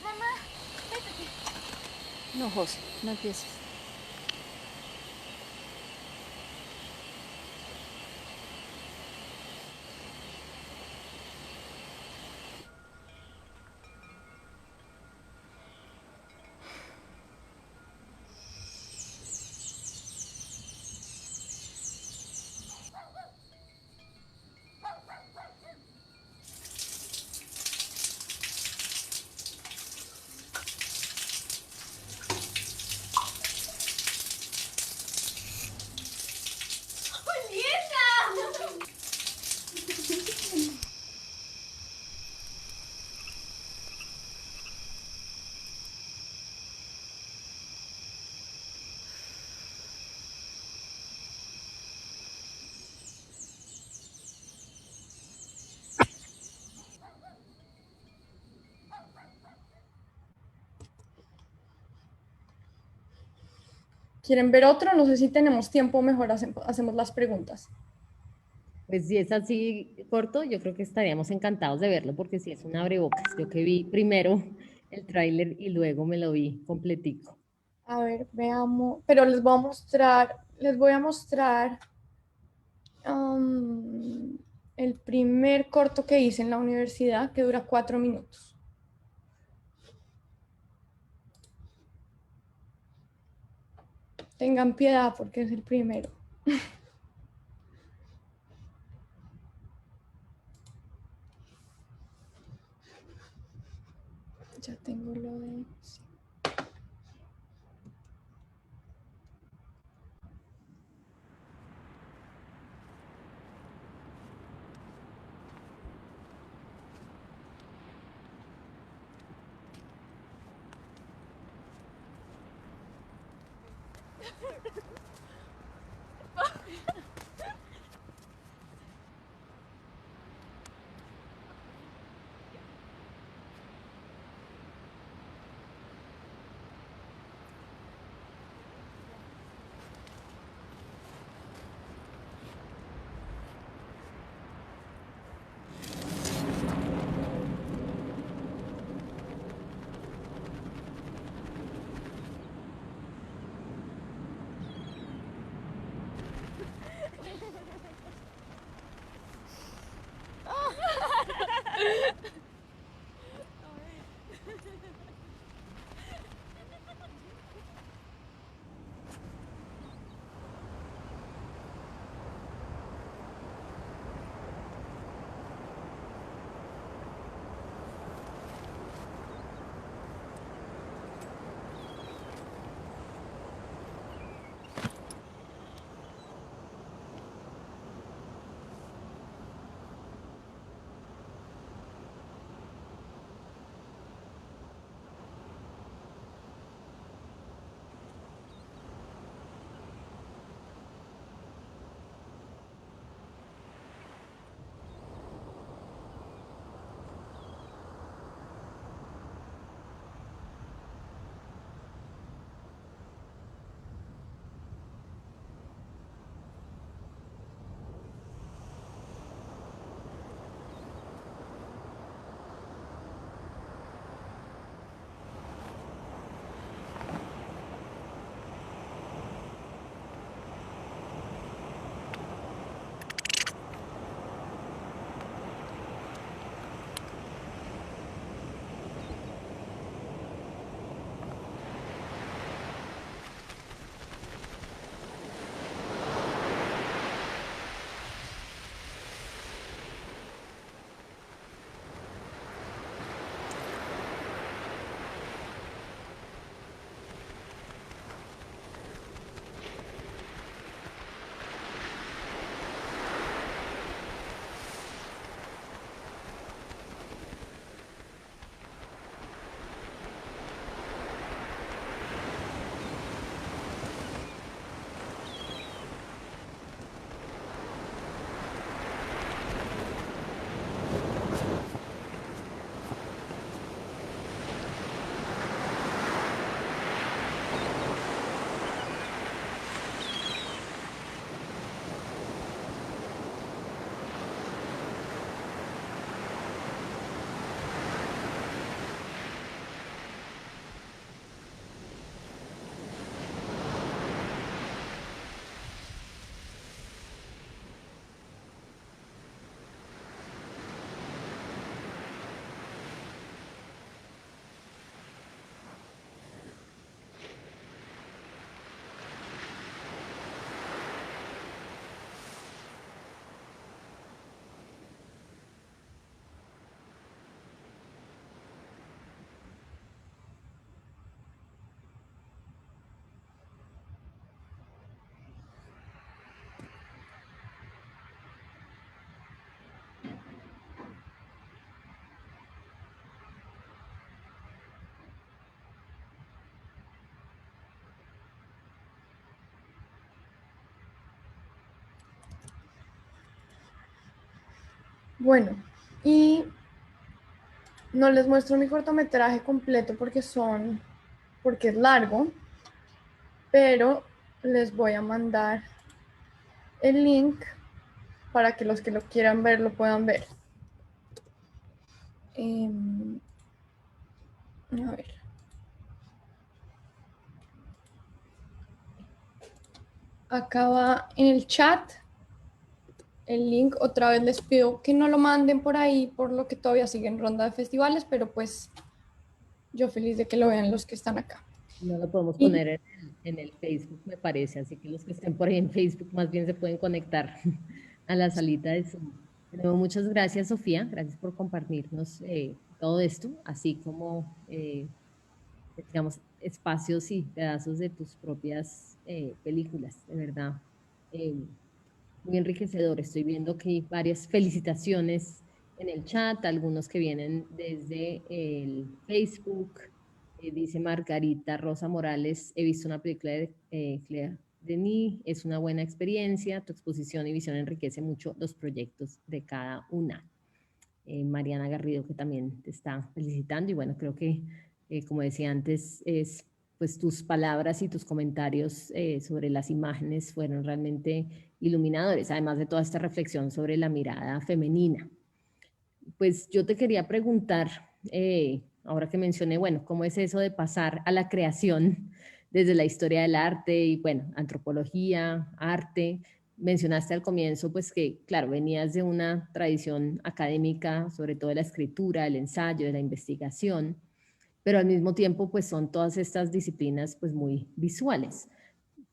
Mamá, vete. No, José, no empieces. ¿Quieren ver otro? No sé si tenemos tiempo, mejor hacemos las preguntas. Pues si es así corto, yo creo que estaríamos encantados de verlo, porque sí es un abrebocas. Yo que vi primero el tráiler y luego me lo vi completico. A ver, veamos, pero les voy a mostrar el primer corto que hice en la universidad, que dura 4 minutos. Tengan piedad porque es el primero. Ya tengo lo de... sí. Bueno, y no les muestro mi cortometraje completo porque es largo, pero les voy a mandar el link para que los que lo quieran ver lo puedan ver. A ver. Acá va en el chat el link. Otra vez les pido que no lo manden por ahí, por lo que todavía siguen ronda de festivales, pero pues yo feliz de que lo vean los que están acá. No lo podemos poner en el Facebook, me parece, así que los que estén por ahí en Facebook más bien se pueden conectar a la salita de Zoom. De nuevo, muchas gracias, Sofía, gracias por compartirnos todo esto, así como, digamos, espacios y pedazos de tus propias películas, de verdad. Muy enriquecedor. Estoy viendo que hay varias felicitaciones en el chat, algunos que vienen desde el Facebook. Dice Margarita Rosa Morales, he visto una película de Claire Denis, es una buena experiencia, tu exposición y visión enriquece mucho los proyectos de cada una. Mariana Garrido, que también te está felicitando, y bueno, creo que, como decía antes, pues tus palabras y tus comentarios sobre las imágenes fueron realmente iluminadores, además de toda esta reflexión sobre la mirada femenina. Pues yo te quería preguntar, ahora que mencioné, bueno, ¿cómo es eso de pasar a la creación desde la historia del arte y, bueno, antropología, arte? Mencionaste al comienzo, pues que, claro, venías de una tradición académica, sobre todo de la escritura, del ensayo, de la investigación, pero al mismo tiempo, pues son todas estas disciplinas, pues muy visuales.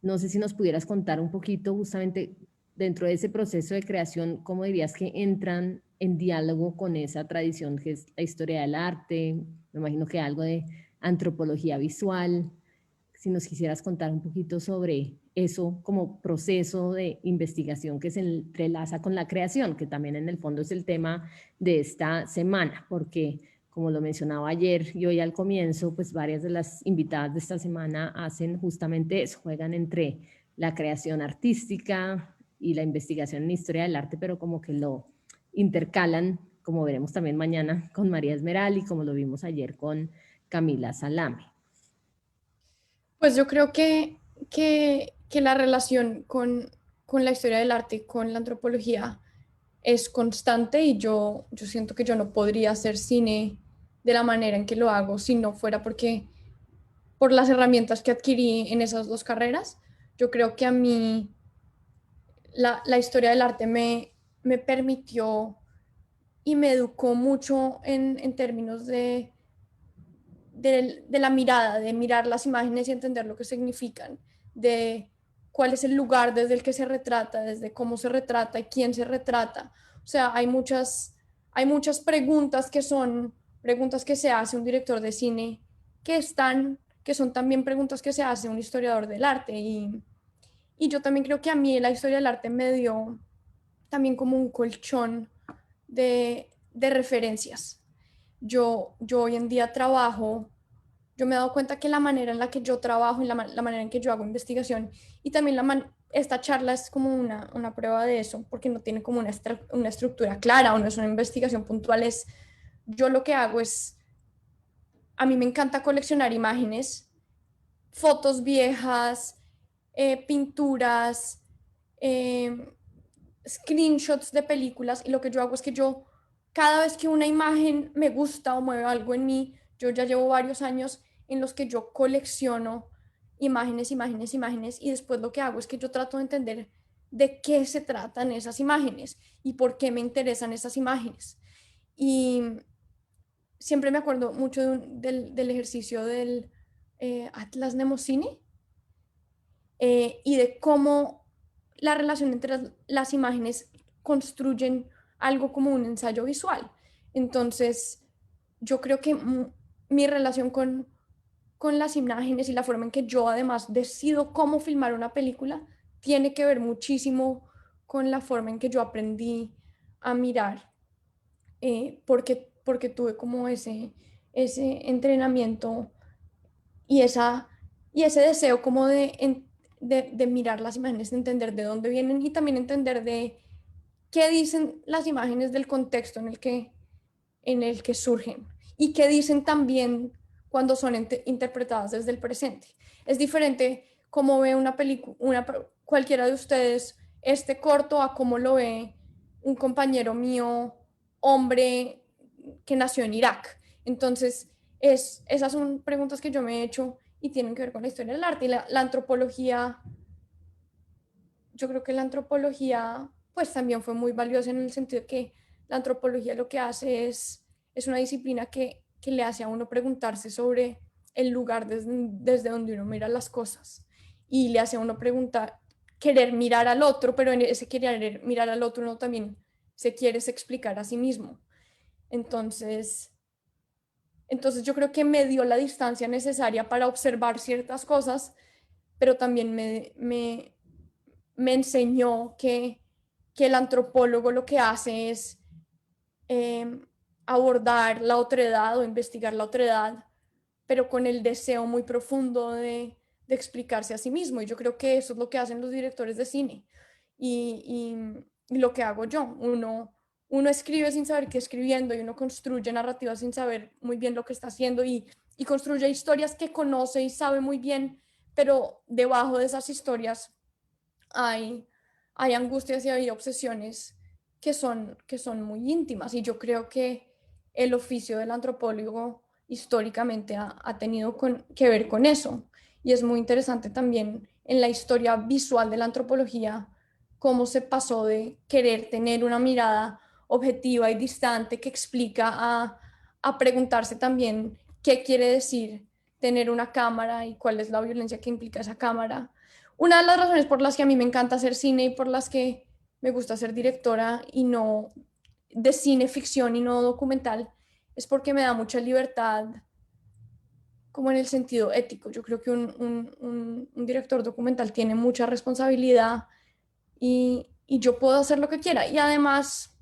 No sé si nos pudieras contar un poquito justamente dentro de ese proceso de creación, ¿cómo dirías que entran en diálogo con esa tradición que es la historia del arte? Me imagino que algo de antropología visual. Si nos quisieras contar un poquito sobre eso como proceso de investigación que se entrelaza con la creación, que también en el fondo es el tema de esta semana, porque como lo mencionaba ayer y hoy al comienzo, pues varias de las invitadas de esta semana hacen justamente eso, juegan entre la creación artística y la investigación en historia del arte, pero como que lo intercalan, como veremos también mañana con María Esmeral y como lo vimos ayer con Camila Salame. Pues yo creo que la relación con la historia del arte y con la antropología es constante, y yo siento que yo no podría hacer cine de la manera en que lo hago si no fuera por las herramientas que adquirí en esas dos carreras. Yo creo que a mí la historia del arte me permitió y me educó mucho en términos de la mirada, de mirar las imágenes y entender lo que significan, de cuál es el lugar desde el que se retrata, desde cómo se retrata y quién se retrata. O sea, hay muchas preguntas que son preguntas que se hace un director de cine que son también preguntas que se hace un historiador del arte, y yo también creo que a mí la historia del arte me dio también como un colchón de referencias. Yo hoy en día yo me he dado cuenta que la manera en la que yo trabajo y la manera en que yo hago investigación, y también esta charla es como una prueba de eso, porque no tiene como una estructura clara o no es una investigación puntual. Yo lo que hago es, a mí me encanta coleccionar imágenes, fotos viejas, pinturas, screenshots de películas, y lo que yo hago es que cada vez que una imagen me gusta o mueve algo en mí, yo ya llevo varios años en los que yo colecciono imágenes, y después lo que hago es que yo trato de entender de qué se tratan esas imágenes y por qué me interesan esas imágenes. Y siempre me acuerdo mucho del ejercicio del Atlas Mnemosyne, y de cómo la relación entre las imágenes construyen algo como un ensayo visual. Entonces, yo creo que mi relación con las imágenes y la forma en que yo además decido cómo filmar una película tiene que ver muchísimo con la forma en que yo aprendí a mirar, porque tuve como ese entrenamiento y ese deseo como de mirar las imágenes, de entender de dónde vienen y también entender de qué dicen las imágenes del contexto en el que surgen, y qué dicen también cuando son interpretadas desde el presente. Es diferente cómo ve una película, cualquiera de ustedes, este corto, a cómo lo ve un compañero mío, hombre, que nació en Irak. Entonces, esas son preguntas que yo me he hecho y tienen que ver con la historia del arte. Y la antropología, yo creo que la antropología pues también fue muy valiosa en el sentido de que la antropología lo que hace es una disciplina que le hace a uno preguntarse sobre el lugar desde donde uno mira las cosas. y le hace a uno preguntar, querer mirar al otro, pero en ese querer mirar al otro uno también se quiere explicar a sí mismo. Entonces yo creo que me dio la distancia necesaria para observar ciertas cosas, pero también me enseñó que el antropólogo lo que hace es abordar la otredad o investigar la otredad, pero con el deseo muy profundo de explicarse a sí mismo. Y yo creo que eso es lo que hacen los directores de cine y lo que hago yo. Uno escribe sin saber qué escribiendo y uno construye narrativas sin saber muy bien lo que está haciendo y construye historias que conoce y sabe muy bien, pero debajo de esas historias hay angustias y hay obsesiones que son muy íntimas. Y yo creo que el oficio del antropólogo históricamente ha tenido que ver con eso. Y es muy interesante también en la historia visual de la antropología cómo se pasó de querer tener una mirada objetiva y distante que explica a preguntarse también qué quiere decir tener una cámara y cuál es la violencia que implica esa cámara. Una de las razones por las que a mí me encanta hacer cine y por las que me gusta ser directora y no de cine ficción y no documental es porque me da mucha libertad como en el sentido ético. Yo creo que un director documental tiene mucha responsabilidad y yo puedo hacer lo que quiera. Y además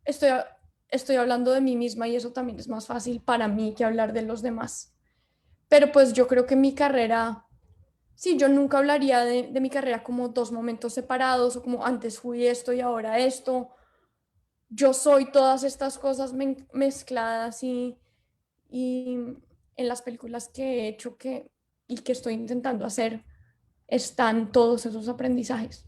estoy hablando de mí misma y eso también es más fácil para mí que hablar de los demás. Pero pues yo creo que mi carrera, sí, yo nunca hablaría de mi carrera como dos momentos separados o como antes fui esto y ahora esto. Yo soy todas estas cosas mezcladas y en las películas que he hecho y que estoy intentando hacer están todos esos aprendizajes.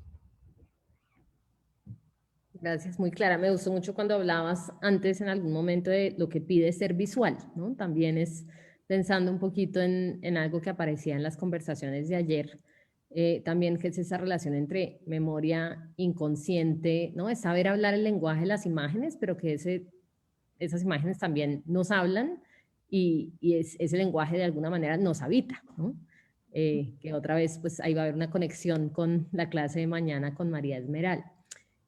Gracias, muy clara. Me gustó mucho cuando hablabas antes en algún momento de lo que pide ser visual, ¿no? También es pensando un poquito en algo que aparecía en las conversaciones de ayer, también que es esa relación entre memoria inconsciente, ¿no? Es saber hablar el lenguaje de las imágenes, pero que esas imágenes también nos hablan y ese lenguaje de alguna manera nos habita, ¿no? Que otra vez, pues ahí va a haber una conexión con la clase de mañana con María Esmeral.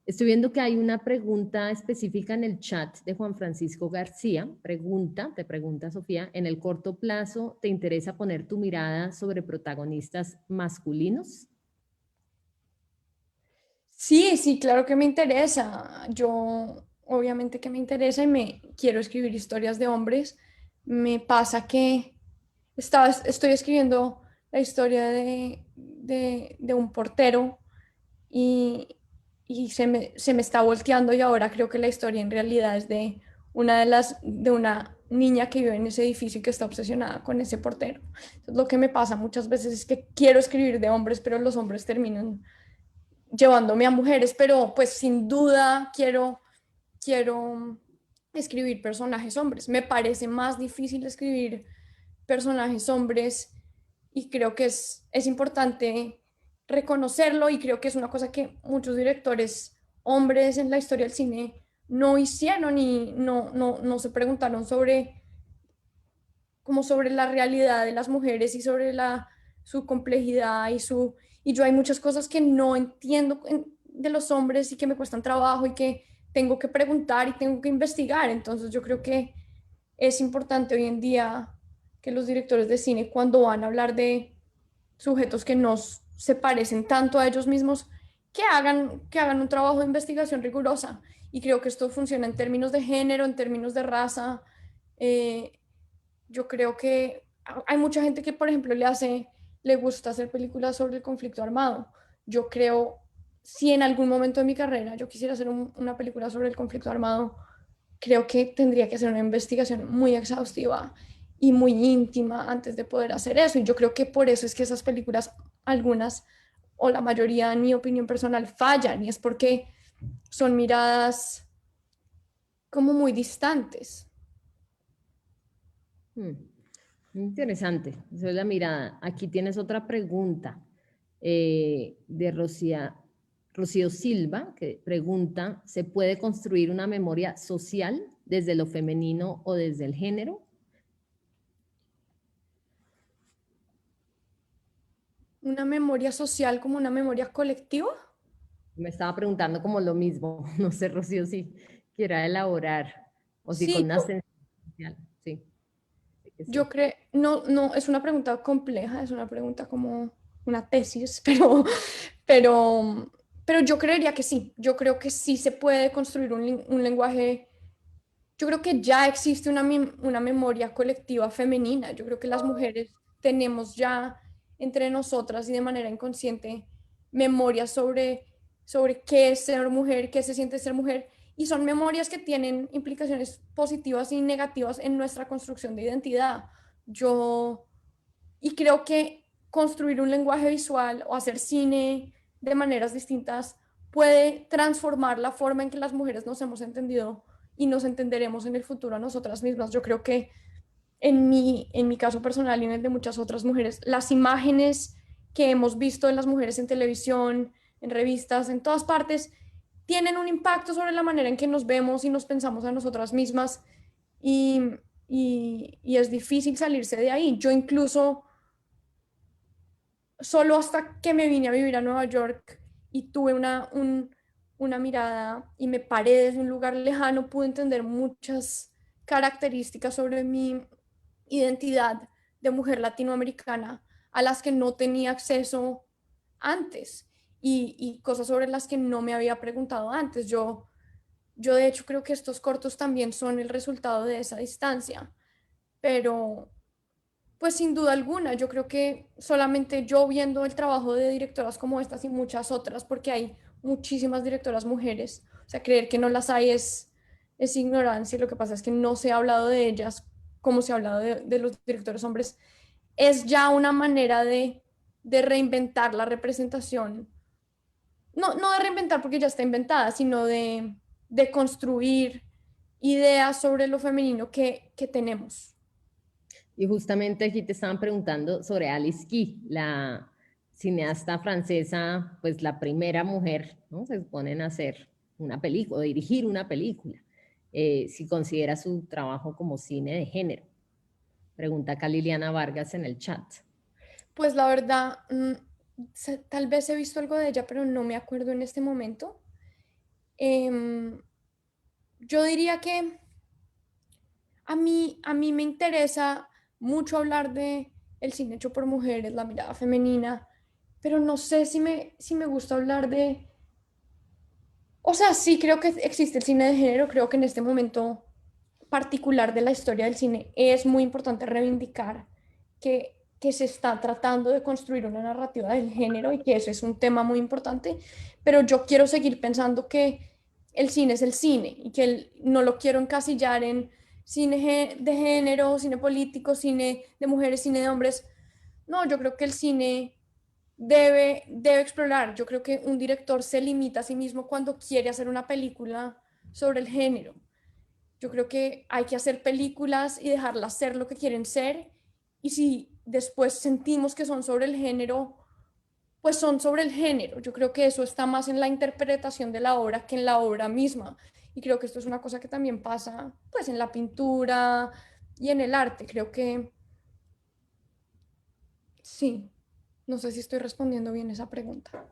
Estoy viendo que hay una pregunta específica en el chat de Juan Francisco García. Te pregunta Sofía, ¿en el corto plazo te interesa poner tu mirada sobre protagonistas masculinos? Sí, claro que me interesa. Yo obviamente que me interesa y me quiero escribir historias de hombres. Me pasa que estoy escribiendo la historia de un portero y se me está volteando y ahora creo que la historia en realidad es de una niña que vive en ese edificio y que está obsesionada con ese portero. Entonces, lo que me pasa muchas veces es que quiero escribir de hombres, pero los hombres terminan llevándome a mujeres, pero pues sin duda quiero escribir personajes hombres. Me parece más difícil escribir personajes hombres y creo que es importante reconocerlo y creo que es una cosa que muchos directores hombres en la historia del cine no hicieron y no se preguntaron sobre la realidad de las mujeres y sobre su complejidad y yo hay muchas cosas que no entiendo de los hombres y que me cuestan trabajo y que tengo que preguntar y tengo que investigar. Entonces yo creo que es importante hoy en día que los directores de cine, cuando van a hablar de sujetos que no se parecen tanto a ellos mismos, que hagan un trabajo de investigación rigurosa. Y creo que esto funciona en términos de género, en términos de raza. Yo creo que hay mucha gente que, por ejemplo, le gusta hacer películas sobre el conflicto armado. Yo creo, si en algún momento de mi carrera yo quisiera hacer una película sobre el conflicto armado, creo que tendría que hacer una investigación muy exhaustiva y muy íntima antes de poder hacer eso. Y yo creo que por eso es que esas películas, algunas o la mayoría, en mi opinión personal, fallan. Y es porque son miradas como muy distantes. Interesante, esa es la mirada. Aquí tienes otra pregunta de Rocío Silva, que pregunta, ¿se puede construir una memoria social desde lo femenino o desde el género? Una memoria social como una memoria colectiva. Me estaba preguntando como lo mismo. No sé, Rocío, si quiera elaborar o si con Sí, una sensación. Sí. yo creo, no, es una pregunta compleja, es una pregunta como una tesis, pero, pero yo creería que sí. Yo creo que sí se puede construir un lenguaje. Yo creo que ya existe una memoria colectiva femenina. Yo creo que las mujeres tenemos ya entre nosotras y de manera inconsciente memorias sobre qué es ser mujer, qué se siente ser mujer. Y son memorias que tienen implicaciones positivas y negativas en nuestra construcción de identidad. Y creo que construir un lenguaje visual o hacer cine de maneras distintas puede transformar la forma en que las mujeres nos hemos entendido y nos entenderemos en el futuro a nosotras mismas. Yo creo que en mi caso personal y en el de muchas otras mujeres, las imágenes que hemos visto de las mujeres en televisión, en revistas, en todas partes, tienen un impacto sobre la manera en que nos vemos y nos pensamos a nosotras mismas y, y es difícil salirse de ahí. Yo incluso, solo hasta que me vine a vivir a Nueva York y tuve una mirada y me paré desde un lugar lejano, pude entender muchas características sobre mi identidad de mujer latinoamericana a las que no tenía acceso antes y cosas sobre las que no me había preguntado antes. Yo de hecho creo que estos cortos también son el resultado de esa distancia, pero pues sin duda alguna, yo creo que solamente yo viendo el trabajo de directoras como estas y muchas otras, porque hay muchísimas directoras mujeres, o sea, creer que no las hay es ignorancia, lo que pasa es que no se ha hablado de ellas como se ha hablado de los directores hombres, es ya una manera de reinventar la representación, no de reinventar porque ya está inventada, sino de construir ideas sobre lo femenino que tenemos. Y justamente aquí te estaban preguntando sobre Alice Guy, la cineasta francesa, pues la primera mujer, ¿no? Se supone en hacer una película, o dirigir una película, si considera su trabajo como cine de género. Pregunta acá Liliana Vargas en el chat. Pues la verdad, tal vez he visto algo de ella, pero no me acuerdo en este momento. Yo diría que a mí me interesa mucho hablar de el cine hecho por mujeres, la mirada femenina, pero no sé si me gusta hablar de... O sea, sí creo que existe el cine de género, creo que en este momento particular de la historia del cine es muy importante reivindicar que se está tratando de construir una narrativa del género y que eso es un tema muy importante, pero yo quiero seguir pensando que el cine es el cine y que no lo quiero encasillar en cine de género, cine político, cine de mujeres, cine de hombres. No, yo creo que el cine debe explorar. Yo creo que un director se limita a sí mismo cuando quiere hacer una película sobre el género. Yo creo que hay que hacer películas y dejarlas ser lo que quieren ser. Y si después sentimos que son sobre el género, pues son sobre el género. Yo creo que eso está más en la interpretación de la obra que en la obra misma. Y creo que esto es una cosa que también pasa pues en la pintura y en el arte. Creo que sí. No sé si estoy respondiendo bien esa pregunta.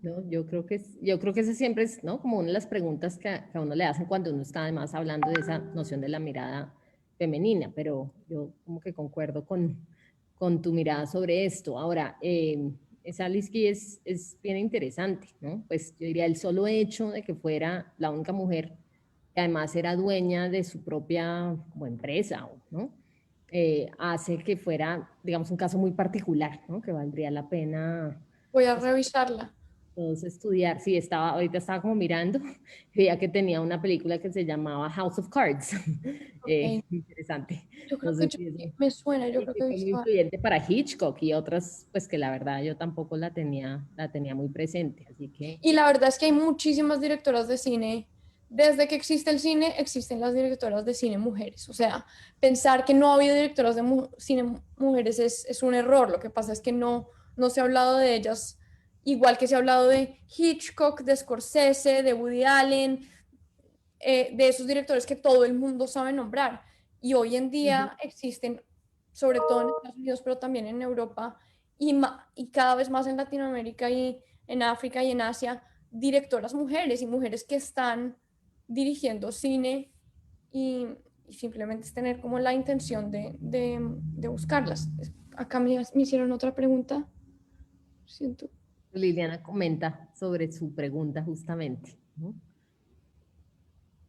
No, yo creo que ese siempre es, ¿no? Como una de las preguntas que a uno le hacen cuando uno está además hablando de esa noción de la mirada femenina, pero yo como que concuerdo con tu mirada sobre esto. Ahora, esa Alice Guy es bien interesante, ¿no? Pues yo diría el solo hecho de que fuera la única mujer que además era dueña de su propia como empresa, ¿no? Hace que fuera, digamos, un caso muy particular, ¿no? Que valdría la pena. Voy a revisarla. Todos estudiar. Sí, ahorita estaba como mirando, veía que tenía una película que se llamaba House of Cards. Okay. Interesante. Yo creo que me suena, yo creo que he fue muy visto. influyente para Hitchcock y otras, pues que la verdad yo tampoco la tenía muy presente, así que... Y la verdad es que hay muchísimas directoras de cine. Desde que existe el cine, existen las directoras de cine mujeres. O sea, pensar que no ha habido directoras de cine mujeres es un error. Lo que pasa es que no se ha hablado de ellas, igual que se ha hablado de Hitchcock, de Scorsese, de Woody Allen, de esos directores que todo el mundo sabe nombrar. Y hoy en día existen, sobre todo en Estados Unidos, pero también en Europa, y cada vez más en Latinoamérica y en África y en Asia, directoras mujeres y mujeres que están dirigiendo cine y simplemente es tener como la intención de buscarlas. Acá me hicieron otra pregunta. Siento. Liliana comenta sobre su pregunta justamente, ¿no?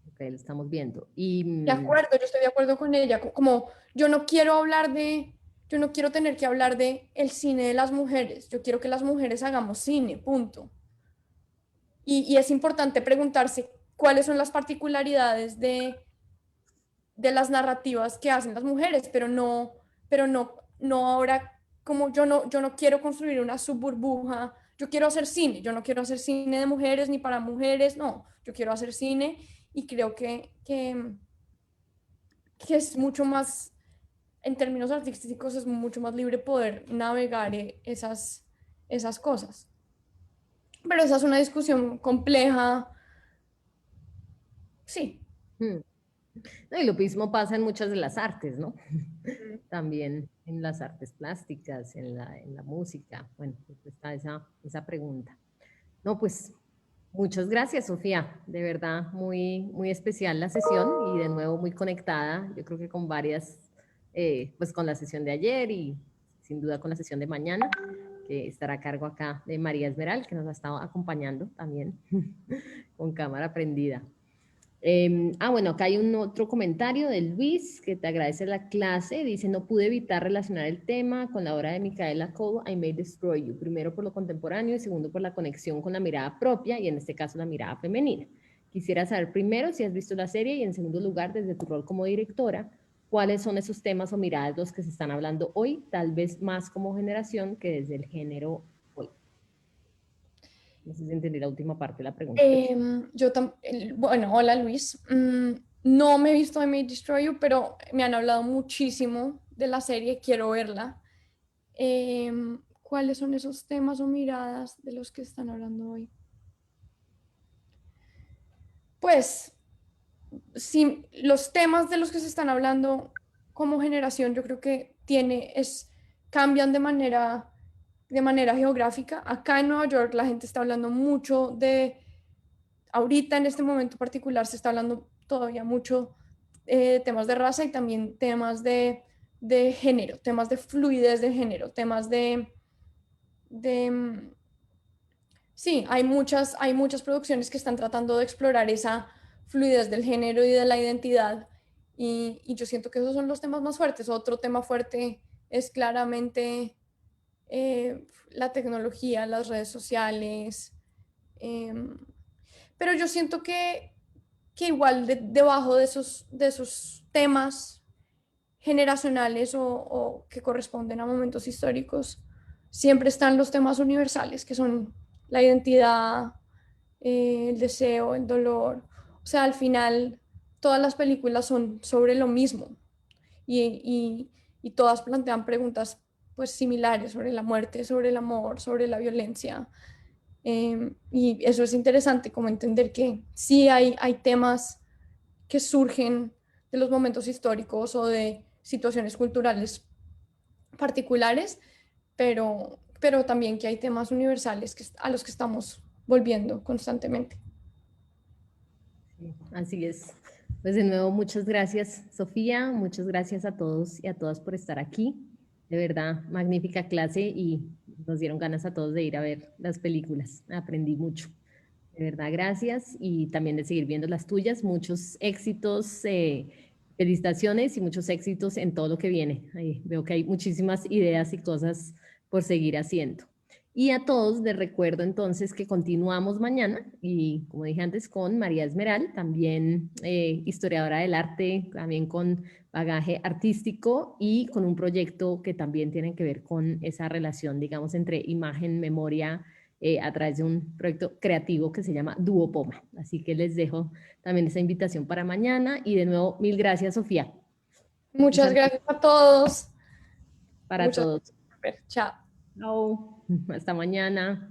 Ok, lo estamos viendo. Y, De acuerdo, yo estoy de acuerdo con ella. Como yo no quiero tener que hablar de el cine de las mujeres. Yo quiero que las mujeres hagamos cine, punto. Y es importante preguntarse cuáles son las particularidades de las narrativas que hacen las mujeres, pero no ahora, como yo no quiero construir una subburbuja. Yo quiero hacer cine, yo no quiero hacer cine de mujeres ni para mujeres, no, yo quiero hacer cine y creo que es mucho más, en términos artísticos, es mucho más libre poder navegar esas cosas. Pero esa es una discusión compleja, sí. No, y lo mismo pasa en muchas de las artes, ¿no? También en las artes plásticas, en la música. Bueno, pues está esa pregunta. No, pues muchas gracias, Sofía. De verdad, muy, muy especial la sesión y de nuevo muy conectada. Yo creo que con varias, pues con la sesión de ayer y sin duda con la sesión de mañana, que estará a cargo acá de María Esmeral, que nos ha estado acompañando también con cámara prendida. Bueno, acá hay un otro comentario de Luis que te agradece la clase. Dice, no pude evitar relacionar el tema con la obra de Micaela Coel, I May Destroy You. Primero por lo contemporáneo y segundo por la conexión con la mirada propia y en este caso la mirada femenina. Quisiera saber primero si has visto la serie y en segundo lugar, desde tu rol como directora, cuáles son esos temas o miradas los que se están hablando hoy, tal vez más como generación que desde el género hoy. No sé si entendí la última parte de la pregunta. Bueno, hola Luis. No me he visto I May Destroy You, pero me han hablado muchísimo de la serie, quiero verla. ¿Cuáles son esos temas o miradas de los que están hablando hoy? Pues, sí, los temas de los que se están hablando como generación, yo creo que cambian de manera geográfica. Acá en Nueva York la gente está hablando mucho ahorita en este momento particular se está hablando todavía mucho temas de raza y también temas de género, temas de fluidez de género, temas sí, hay muchas producciones que están tratando de explorar esa fluidez del género y de la identidad y yo siento que esos son los temas más fuertes. Otro tema fuerte es claramente la tecnología, las redes sociales, pero yo siento que igual debajo de esos temas generacionales o que corresponden a momentos históricos, siempre están los temas universales, que son la identidad, el deseo, el dolor. O sea, al final todas las películas son sobre lo mismo y todas plantean preguntas pues similares sobre la muerte, sobre el amor, sobre la violencia. Y eso es interesante, como entender que sí hay temas que surgen de los momentos históricos o de situaciones culturales particulares, pero también que hay temas universales a los que estamos volviendo constantemente. Sí, así es. Pues de nuevo, muchas gracias, Sofía. Muchas gracias a todos y a todas por estar aquí. De verdad, magnífica clase y nos dieron ganas a todos de ir a ver las películas. Aprendí mucho. De verdad, gracias. Y también de seguir viendo las tuyas. Muchos éxitos, felicitaciones y muchos éxitos en todo lo que viene. Ahí veo que hay muchísimas ideas y cosas por seguir haciendo. Y a todos les recuerdo entonces que continuamos mañana y como dije antes con María Esmeral, también historiadora del arte, también con bagaje artístico y con un proyecto que también tiene que ver con esa relación, digamos, entre imagen, memoria, a través de un proyecto creativo que se llama Duopoma. Así que les dejo también esa invitación para mañana y de nuevo, mil gracias, Sofía. Muchas gracias a todos. Para todos. Chao. Chao. Hasta mañana.